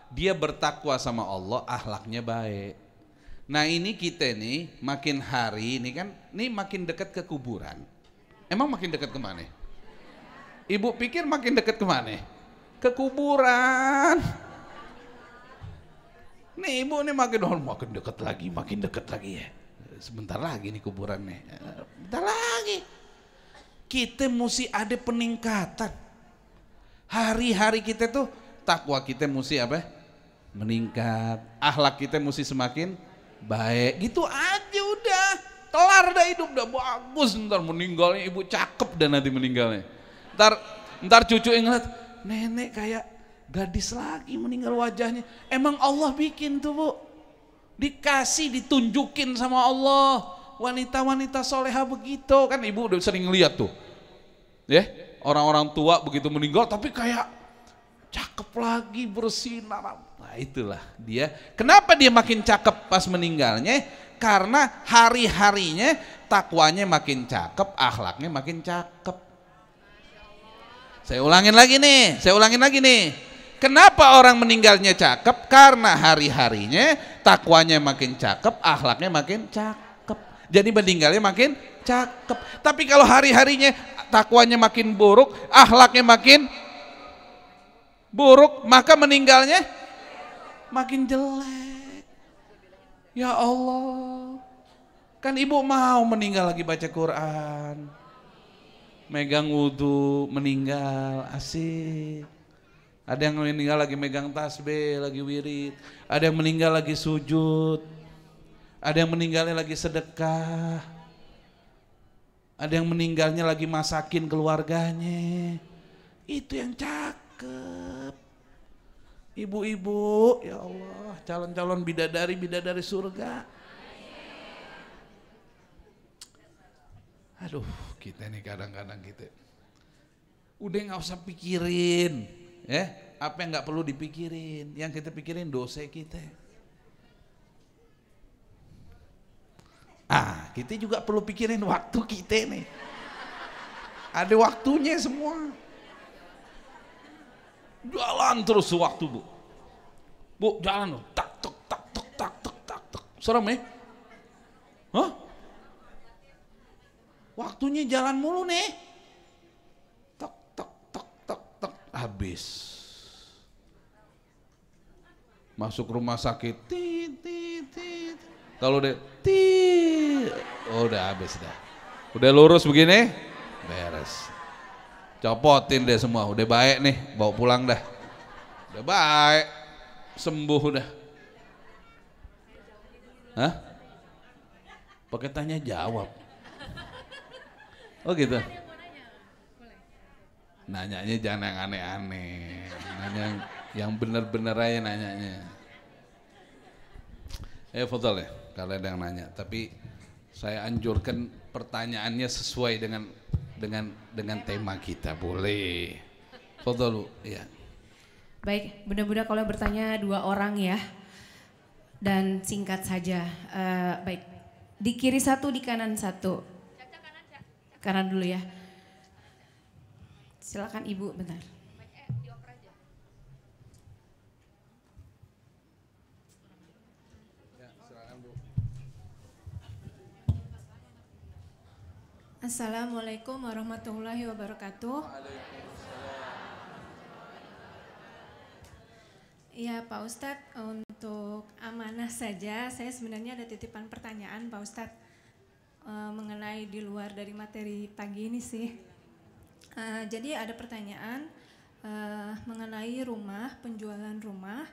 dia bertakwa sama Allah, akhlaknya baik. Nah ini kita nih makin hari ini kan, nih makin dekat ke kuburan. Emang makin dekat kemana? Ibu pikir makin dekat kemana? Ke kuburan. Nih ibu nih makin dekat lagi ya. Sebentar lagi nih kuburan nih. Bentar lagi. Kita mesti ada peningkatan. Hari-hari kita tuh takwa kita mesti apa? Meningkat. Akhlak kita mesti semakin baik. Gitu aja udah. Kelar dah hidup, udah bagus. Ntar meninggalnya ibu cakep dan nanti meninggalnya. Ntar cucu yang ngeliat, nenek kayak gadis lagi meninggal wajahnya. Emang Allah bikin tuh Bu. Dikasih, ditunjukin sama Allah. Wanita-wanita soleha begitu. Kan ibu udah sering lihat tuh. Ya, orang-orang tua begitu meninggal tapi kayak cakep lagi, bersinar. Nah itulah dia. Kenapa dia makin cakep pas meninggalnya? Karena hari-harinya takwanya makin cakep, akhlaknya makin cakep. Saya ulangin lagi nih. Kenapa orang meninggalnya cakep? Karena hari-harinya takwanya makin cakep, akhlaknya makin cakep. Jadi meninggalnya makin cakep. Tapi kalau hari-harinya takwanya makin buruk, akhlaknya makin buruk, maka meninggalnya makin jelek. Ya Allah, kan ibu mau meninggal lagi baca Quran, megang wudhu, meninggal asik. Ada yang meninggal lagi megang tasbih, lagi wirid. Ada yang meninggal lagi sujud. Ada yang meninggalnya lagi sedekah. Ada yang meninggalnya lagi masakin keluarganya. Itu yang cakep. Ibu-ibu, ya Allah, calon-calon bidadari surga. Aduh, kita nih kadang-kadang kita udah nggak usah pikirin, ya apa yang nggak perlu dipikirin. Yang kita pikirin dosa kita. Kita juga perlu pikirin waktu kita nih. Ada waktunya semua. Jalan terus waktu Bu jalan loh, tak tok. Serem ya? Hah? Waktunya jalan mulu nih. Tok, habis. Masuk rumah sakit, tit. Kalau udah udah habis dah. Udah lurus begini, beres. Copotin deh semua, udah baik nih, bawa pulang dah. Udah baik, sembuh udah. Hah? Pakai tanya jawab. Oh gitu. Nanyanya jangan yang aneh-aneh, nanya yang bener-bener aja nanyanya. Fadhal ya, kalau ada yang nanya. Tapi saya anjurkan pertanyaannya sesuai dengan tema kita, boleh. Fadhal, ya. Baik, mudah-mudahan kalau bertanya 2 orang ya, dan singkat saja. Baik, di kiri 1, di kanan 1. kanan dulu ya. Silakan Ibu bentar. Assalamualaikum warahmatullahi wabarakatuh. Iya Pak Ustadz, untuk amanah saja saya sebenarnya ada titipan pertanyaan Pak Ustadz mengenai di luar dari materi pagi ini sih. Jadi ada pertanyaan mengenai rumah, penjualan rumah.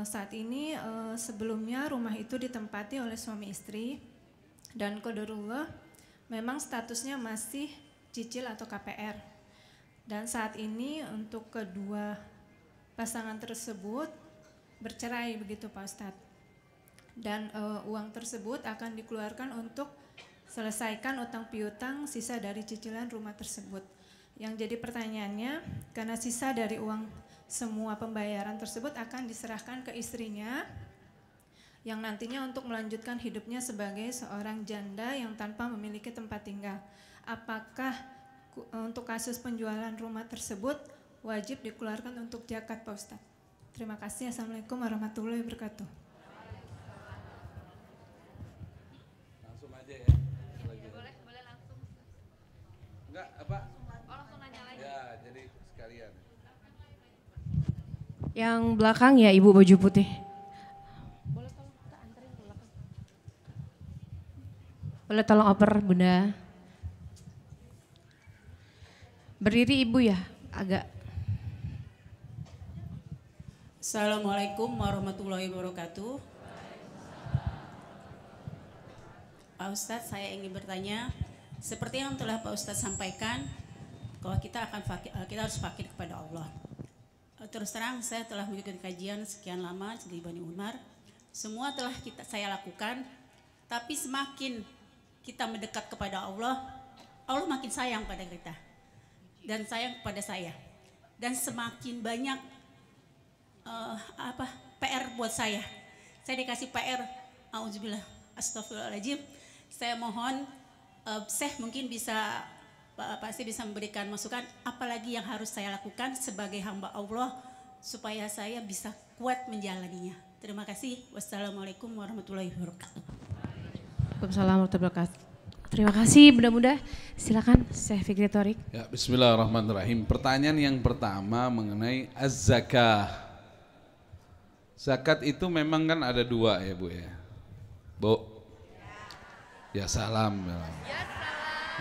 Saat ini sebelumnya rumah itu ditempati oleh suami istri dan qadarullah memang statusnya masih cicil atau KPR. Dan saat ini untuk kedua pasangan tersebut bercerai begitu Pak Ustadz. Dan uang tersebut akan dikeluarkan untuk selesaikan utang piutang sisa dari cicilan rumah tersebut. Yang jadi pertanyaannya, karena sisa dari uang semua pembayaran tersebut akan diserahkan ke istrinya yang nantinya untuk melanjutkan hidupnya sebagai seorang janda yang tanpa memiliki tempat tinggal. Apakah untuk kasus penjualan rumah tersebut wajib dikeluarkan untuk zakat Pak Ustadz? Terima kasih. Assalamualaikum warahmatullahi wabarakatuh. Langsung aja ya. Boleh langsung. Enggak, apa? Oh, langsung nanya lagi. Ya, jadi sekalian. Yang belakang ya Ibu baju putih. Boleh tolong oper Bunda. Berdiri Ibu ya, agak. Assalamualaikum warahmatullahi wabarakatuh. Pak Ustadz, saya ingin bertanya, seperti yang telah Pak Ustadz sampaikan, bahwa kita harus fakir kepada Allah. Terus terang, saya telah mengikuti kajian sekian lama di Bani Umar. Semua telah saya lakukan, tapi semakin kita mendekat kepada Allah, Allah makin sayang pada kita dan sayang kepada saya. Dan semakin banyak PR buat saya. Saya dikasih PR, auzubillah, astagfirullahaladzim. Saya mohon Syekh mungkin bisa pasti bisa memberikan masukan apalagi yang harus saya lakukan sebagai hamba Allah supaya saya bisa kuat menjalaninya. Terima kasih. Wassalamualaikum warahmatullahi wabarakatuh. Waalaikumsalam warahmatullahi wabarakatuh. Terima kasih Bunda-Bunda. Silakan Syekh Fikri Thorik. Ya, bismillahirrahmanirrahim. Pertanyaan yang pertama mengenai az-zakah. Zakat itu memang kan ada dua ya Bu ya. Bu. Ya salam.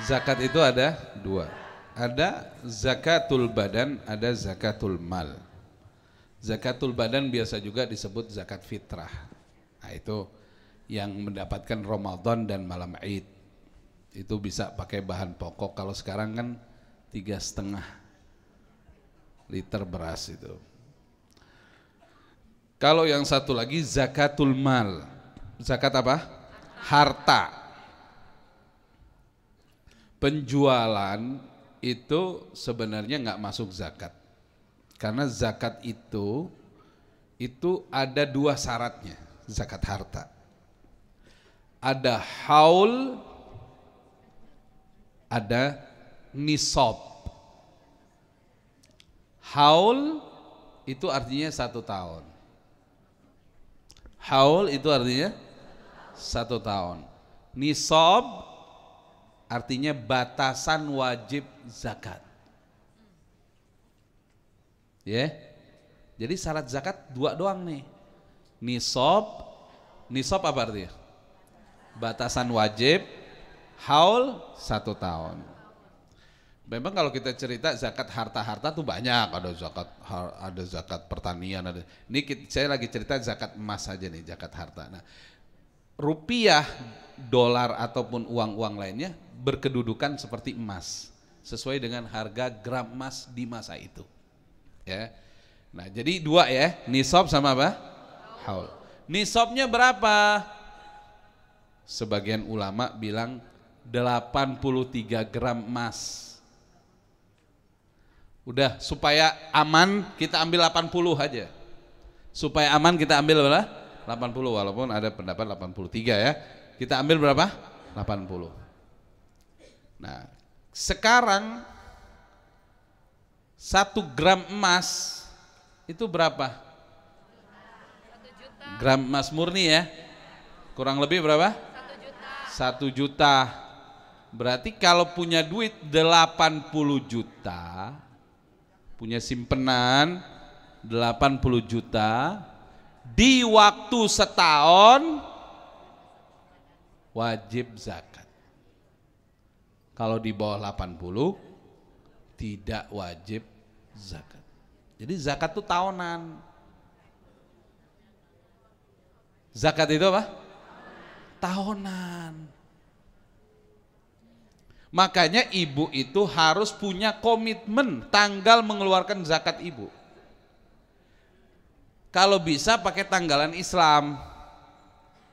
Zakat itu ada dua. Ada zakatul badan, ada zakatul mal. Zakatul badan biasa juga disebut zakat fitrah. Nah itu yang mendapatkan Ramadan dan malam Id. Itu bisa pakai bahan pokok. Kalau sekarang kan 3,5 liter beras itu. Kalau yang satu lagi zakatul mal. Zakat apa? Harta. Penjualan itu sebenarnya nggak masuk zakat. Karena zakat itu ada dua syaratnya, zakat harta. Ada haul, ada nisab. Haul itu artinya 1 tahun. Haul itu artinya 1 tahun. Nisab artinya batasan wajib zakat. Ya, jadi syarat zakat 2 doang nih. Nisab apa artinya? Batasan wajib. Haul 1 tahun. Memang kalau kita cerita zakat harta-harta tuh banyak, ada zakat pertanian, ada. Ini saya lagi cerita zakat emas saja nih, zakat harta. Nah, rupiah, dolar ataupun uang-uang lainnya berkedudukan seperti emas, sesuai dengan harga gram emas di masa itu. Ya. Nah, jadi 2 ya, nisab sama apa? Haul. Nisabnya berapa? Sebagian ulama bilang 83 gram emas. Udah, supaya aman kita ambil 80 aja. Supaya aman kita ambil berapa? 80, walaupun ada pendapat 83 ya. Kita ambil berapa? 80. Nah, sekarang 1 gram emas itu berapa? 1 juta. Gram emas murni ya? Kurang lebih berapa? 1 juta. 1 juta. Berarti kalau punya duit 80 juta, punya simpenan 80 juta, di waktu setahun wajib zakat. Kalau di bawah 80 tidak wajib zakat. Jadi zakat itu tahunan. Zakat itu apa? Tahunan. Makanya ibu itu harus punya komitmen tanggal mengeluarkan zakat ibu. Kalau bisa pakai tanggalan Islam.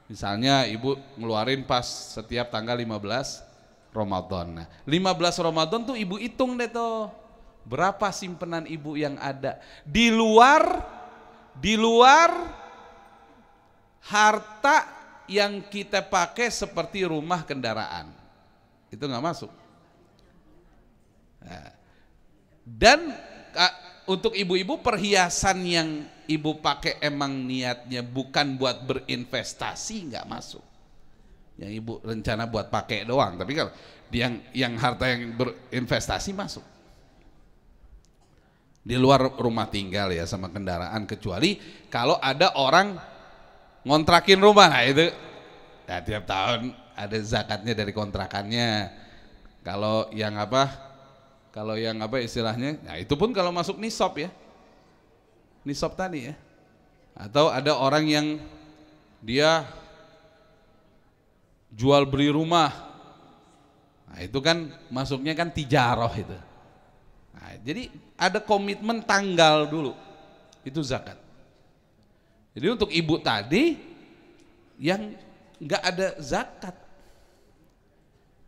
Misalnya ibu ngeluarin pas setiap tanggal 15 Ramadan. Nah, 15 Ramadan tuh ibu hitung deh tuh. Berapa simpenan ibu yang ada di luar harta yang kita pakai seperti rumah, kendaraan. Itu nggak masuk. Nah, dan untuk ibu-ibu perhiasan yang ibu pakai emang niatnya bukan buat berinvestasi, nggak masuk. Yang ibu rencana buat pakai doang. Tapi kalau yang harta yang berinvestasi masuk. Di luar rumah tinggal ya sama kendaraan, kecuali kalau ada orang ngontrakin rumah, nah itu ya, tiap tahun ada zakatnya dari kontrakannya. Kalau yang apa istilahnya, nah itu pun kalau masuk nisab ya, nisab tadi ya. Atau ada orang yang dia jual beli rumah, nah itu kan masuknya kan tijaroh itu. Nah, jadi ada komitmen tanggal dulu, itu zakat. Jadi untuk ibu tadi yang nggak ada zakat,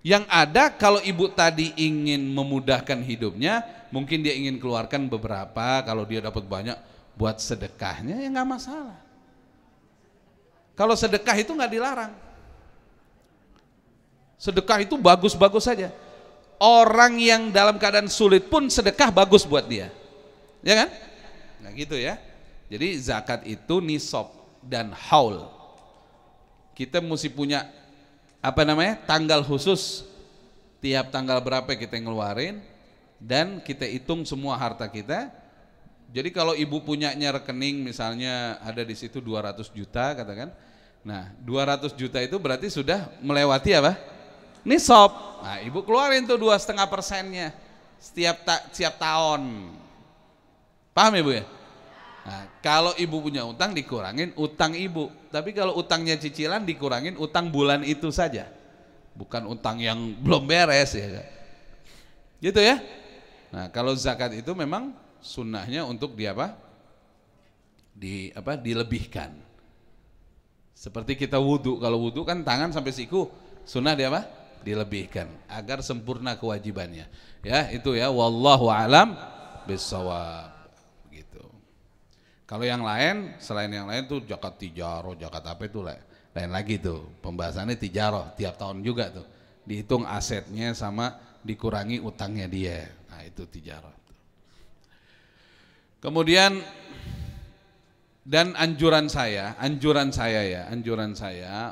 yang ada kalau ibu tadi ingin memudahkan hidupnya, mungkin dia ingin keluarkan beberapa, kalau dia dapat banyak buat sedekahnya ya nggak masalah. Kalau sedekah itu nggak dilarang, sedekah itu bagus-bagus saja. Orang yang dalam keadaan sulit pun sedekah bagus buat dia, ya kan? Nah gitu ya. Jadi zakat itu nisab dan haul. Kita mesti punya tanggal khusus, tiap tanggal berapa kita ngeluarin, dan kita hitung semua harta kita. Jadi kalau ibu punyanya rekening misalnya ada di situ 200 juta katakan, nah 200 juta itu berarti sudah melewati apa? Nisab. Nah ibu keluarin tuh 2,5%-nya setiap tahun. Paham ya Bu ya? Nah, kalau ibu punya utang dikurangin utang ibu, tapi kalau utangnya cicilan dikurangin utang bulan itu saja, bukan utang yang belum beres ya, gitu ya. Nah kalau zakat itu memang sunnahnya untuk dilebihkan. Seperti kita wudhu, kalau wudhu kan tangan sampai siku, sunnah dilebihkan agar sempurna kewajibannya. Ya itu ya, wallahu alam bissawab. Kalau yang lain, selain yang lain tuh zakat tijaroh, zakat apa itu lain lagi tuh. Pembahasannya tijaroh, tiap tahun juga tuh. Dihitung asetnya sama dikurangi utangnya dia. Nah itu tijaroh. Kemudian dan anjuran saya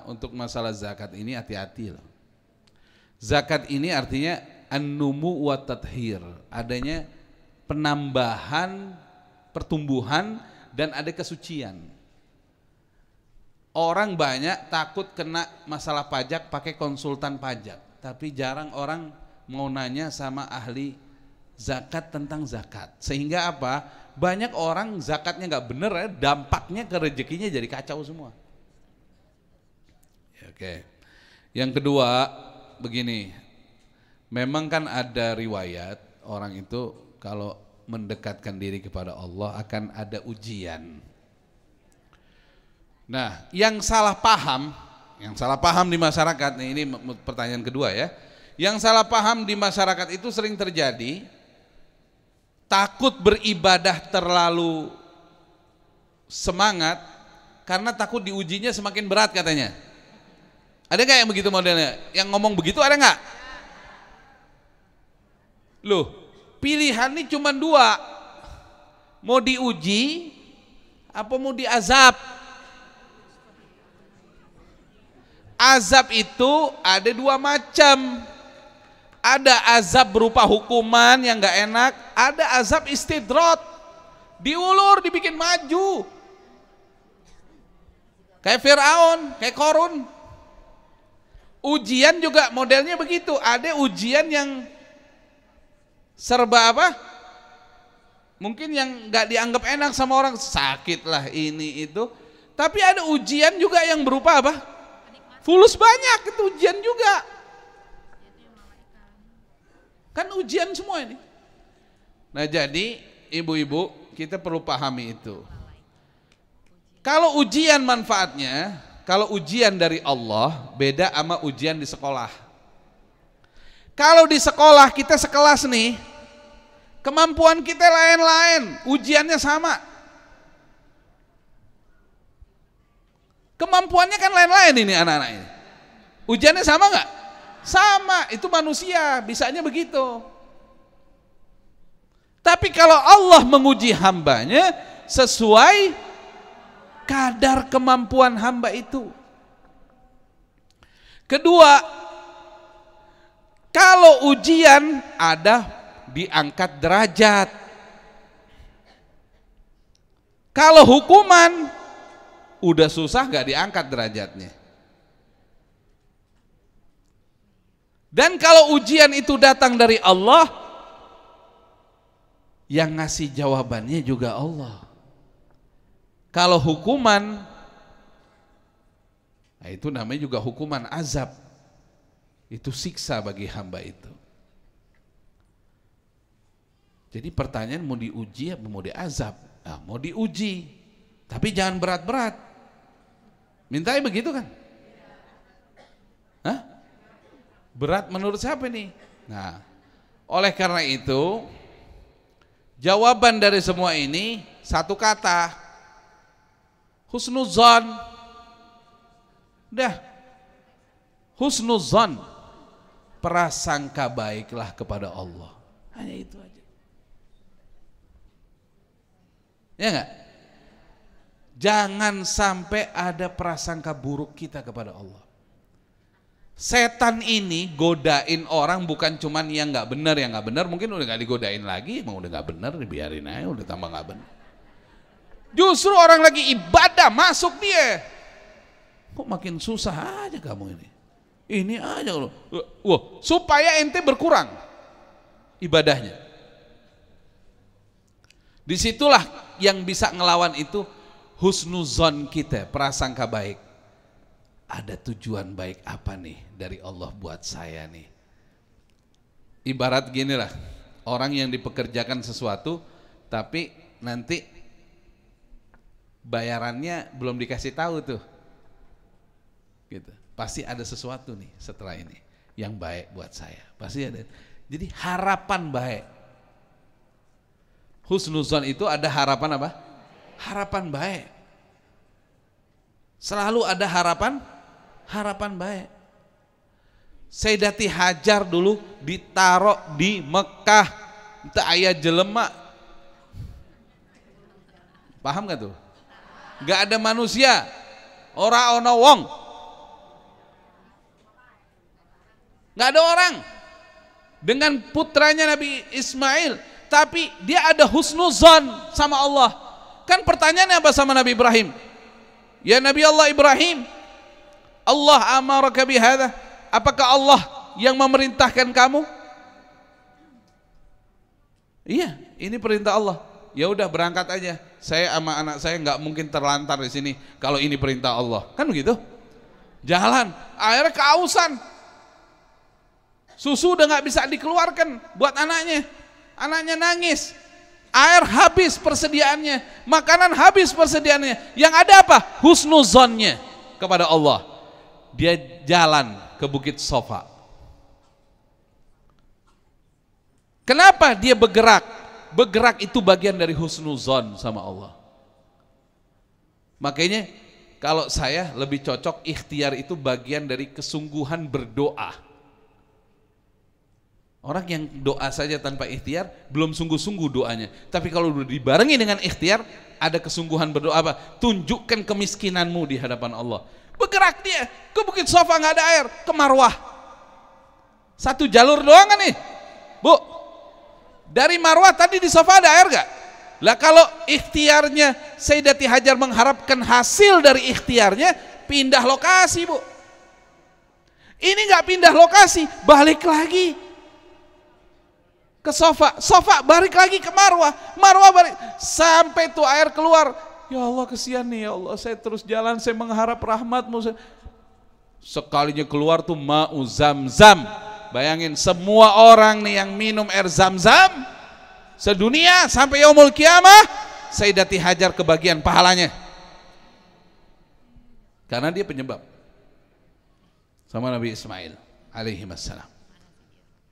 untuk masalah zakat ini hati-hati loh. Zakat ini artinya an-numu wa tathhir, adanya penambahan, pertumbuhan, dan ada kesucian. Orang banyak takut kena masalah pajak pakai konsultan pajak, tapi jarang orang mau nanya sama ahli zakat tentang zakat. Sehingga apa? Banyak orang zakatnya nggak bener ya, dampaknya ke rezekinya jadi kacau semua. Oke. Yang kedua begini, memang kan ada riwayat orang itu kalau mendekatkan diri kepada Allah akan ada ujian. Nah, yang salah paham di masyarakat, ini pertanyaan kedua ya. Yang salah paham di masyarakat itu sering terjadi, takut beribadah terlalu semangat karena takut diujinya semakin berat katanya. Ada nggak yang begitu modelnya? Yang ngomong begitu ada nggak? Loh, pilihan ini cuma dua. Mau diuji apa mau diazab? Azab itu ada dua macam. Ada azab berupa hukuman yang gak enak, ada azab istidrot, diulur, dibikin maju. Kayak Fir'aun, kayak Korun. Ujian juga modelnya begitu. Ada ujian yang serba apa? Mungkin yang gak dianggap enak sama orang, sakit lah ini itu. Tapi ada ujian juga yang berupa apa? Fulus banyak, itu ujian juga. Kan ujian semua ini. Nah jadi ibu-ibu kita perlu pahami itu. Kalau ujian manfaatnya, kalau ujian dari Allah beda sama ujian di sekolah. Kalau di sekolah kita sekelas nih, kemampuan kita lain-lain, ujiannya sama. Kemampuannya kan lain-lain ini anak-anak ini. Ujiannya sama nggak? Sama, itu manusia, bisanya begitu. Tapi kalau Allah menguji hambanya sesuai kadar kemampuan hamba itu. Kedua, kalau ujian ada diangkat derajat. Kalau hukuman udah susah gak diangkat derajatnya. Dan kalau ujian itu datang dari Allah, yang ngasih jawabannya juga Allah. Kalau hukuman, nah itu namanya juga hukuman azab. Itu siksa bagi hamba itu. Jadi pertanyaan mau diuji apa mau diazab? Nah, mau diuji, tapi jangan berat-berat. Mintanya begitu kan? Hah? Berat menurut siapa nih? Nah, oleh karena itu jawaban dari semua ini satu kata, husnuzan. Dah, husnuzan, prasangka baiklah kepada Allah. Hanya itu aja. Ya enggak? Jangan sampai ada prasangka buruk kita kepada Allah. Setan ini godain orang bukan cuman yang nggak benar, mungkin udah nggak digodain lagi, emang udah nggak benar, dibiarin aja, udah tambah nggak benar. Justru orang lagi ibadah masuk dia, kok makin susah aja kamu ini aja loh, wah, supaya ente berkurang ibadahnya. Disitulah yang bisa ngelawan itu husnuzon kita, prasangka baik. Ada tujuan baik apa nih dari Allah buat saya nih. Ibarat gini lah, orang yang dipekerjakan sesuatu tapi nanti bayarannya belum dikasih tahu tuh, gitu. Pasti ada sesuatu nih setelah ini yang baik buat saya, pasti ada. Jadi harapan baik. Husnuzon itu ada harapan apa? Harapan baik. Selalu ada harapan baik. Sayyidati Hajar dulu ditaruh di Mekah, itu ayah jelema. Paham gak tuh? Gak ada manusia, ora ono wong, gak ada orang. Dengan putranya Nabi Ismail, tapi dia ada husnuzon sama Allah. Kan pertanyaannya apa sama Nabi Ibrahim? Ya Nabi Allah Ibrahim, Allah amaraka bihadza, apakah Allah yang memerintahkan kamu? Iya, ini perintah Allah. Ya udah berangkat aja. Saya sama anak saya nggak mungkin terlantar di sini kalau ini perintah Allah. Kan begitu? Jalan, akhirnya kehausan. Susu udah nggak bisa dikeluarkan buat anaknya. Anaknya nangis. Air habis persediaannya, makanan habis persediaannya. Yang ada apa? Husnuzonnya kepada Allah. Dia jalan ke Bukit Sofa. Kenapa dia bergerak? Bergerak itu bagian dari husnuzon sama Allah. Makanya kalau saya lebih cocok ikhtiar itu bagian dari kesungguhan berdoa. Orang yang doa saja tanpa ikhtiar belum sungguh-sungguh doanya. Tapi kalau udah dibarengi dengan ikhtiar, ada kesungguhan berdoa apa? Tunjukkan kemiskinanmu di hadapan Allah. Bergerak dia ke Bukit Sofa, nggak ada air, ke Marwah. Satu jalur doang kan nih, Bu. Dari Marwah tadi di Sofa ada air nggak? Lah kalau ikhtiarnya Sayyidati Hajar mengharapkan hasil dari ikhtiarnya, pindah lokasi, Bu. Ini nggak pindah lokasi, balik lagi ke Sofa, Sofa balik lagi ke Marwah, Marwah balik sampai tuh air keluar. Ya Allah, kesian nih, ya Allah, saya terus jalan, saya mengharap rahmat-Mu. Sekalinya keluar tuh ma'u Zam-Zam. Bayangin semua orang nih yang minum air Zam-Zam sedunia sampai yaumul kiamah, Sayyidati Hajar kebagian pahalanya. Karena dia penyebab sama Nabi Ismail alaihi wassalam.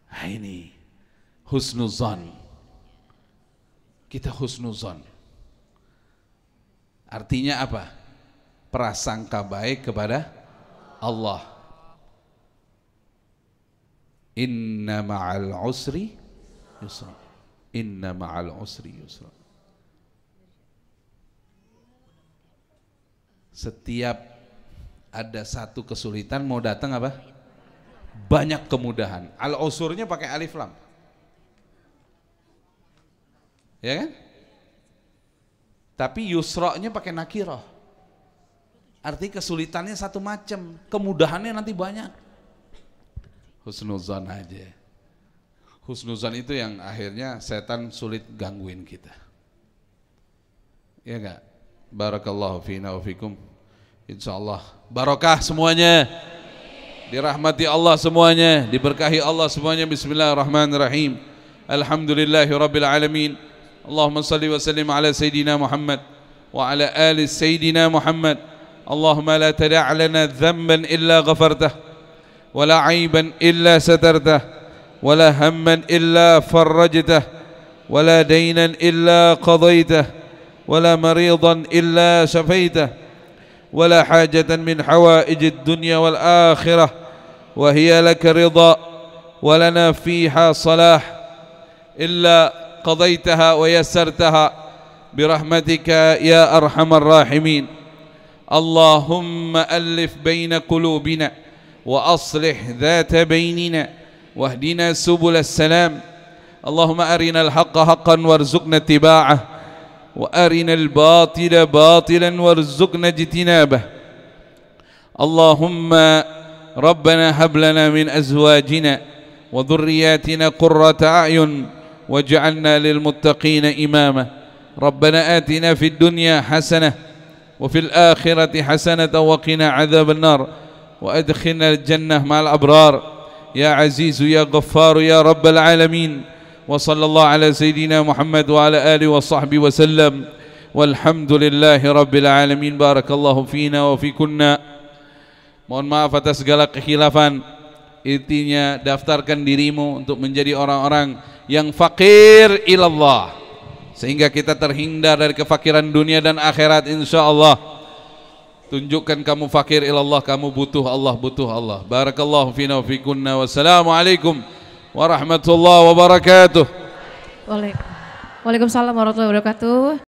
Nah, ini husnuzon. Kita husnuzon. Artinya apa? Prasangka baik kepada Allah. Inna ma'al usri yusra. Inna ma'al usri yusra. Setiap ada satu kesulitan mau datang apa? Banyak kemudahan. Al-usurnya pakai alif lam. Ya kan? Tapi yusra'nya pakai nakirah. Artinya kesulitannya satu macam, kemudahannya nanti banyak. Husnuzan aja. Husnuzan itu yang akhirnya setan sulit gangguin kita. Ya enggak? Barakallahu fina wa fikum. Insyaallah barakah semuanya. Dirahmati Allah semuanya, diberkahi Allah semuanya. Bismillahirrahmanirrahim. Alhamdulillahirabbil alamin. Allahumma salli wa sallim ala sayyidina Muhammad wa ala ali sayyidina Muhammad. Allahumma la tada' lana dhanban illa ghafartah wa la 'aiban illa satartah wa la hamman illa farajtah wa la daynan illa qadaytah wa la maridan illa shafaitah wa la hajatan min hawaijid dunya wal akhirah wa hiya laka ridha wa lana fiha salah illa قضيتها ويسرتها برحمتك يا أرحم الراحمين. اللهم ألف بين قلوبنا وأصلح ذات بيننا واهدنا سبل السلام. اللهم أرنا الحق حقا وارزقنا اتباعه وأرنا الباطل باطلا وارزقنا اجتنابه. اللهم ربنا هب لنا من أزواجنا وذرياتنا قرة أعين واجعلنا للمتقين إماما. ربنا آتنا في الدنيا حسنة وفي الآخرة حسنة وقنا عذاب النار وأدخلنا الجنة مع الأبرار يا عزيز يا غفار يا رب العالمين. وصلى الله على سيدنا محمد وعلى آله وصحبه وسلم والحمد لله رب العالمين. بارك الله فينا وفي كنا. Mohon maaf atas segala kekhilafan. Intinya daftarkan dirimu untuk menjadi orang-orang yang fakir ilallah, sehingga kita terhindar dari kefakiran dunia dan akhirat insyaallah. Tunjukkan kamu fakir ilallah, kamu butuh Allah, butuh Allah. Barakallahu fina wa fikunna. Wassalamualaikum warahmatullahi wabarakatuh. Waalaikumsalam warahmatullahi wabarakatuh.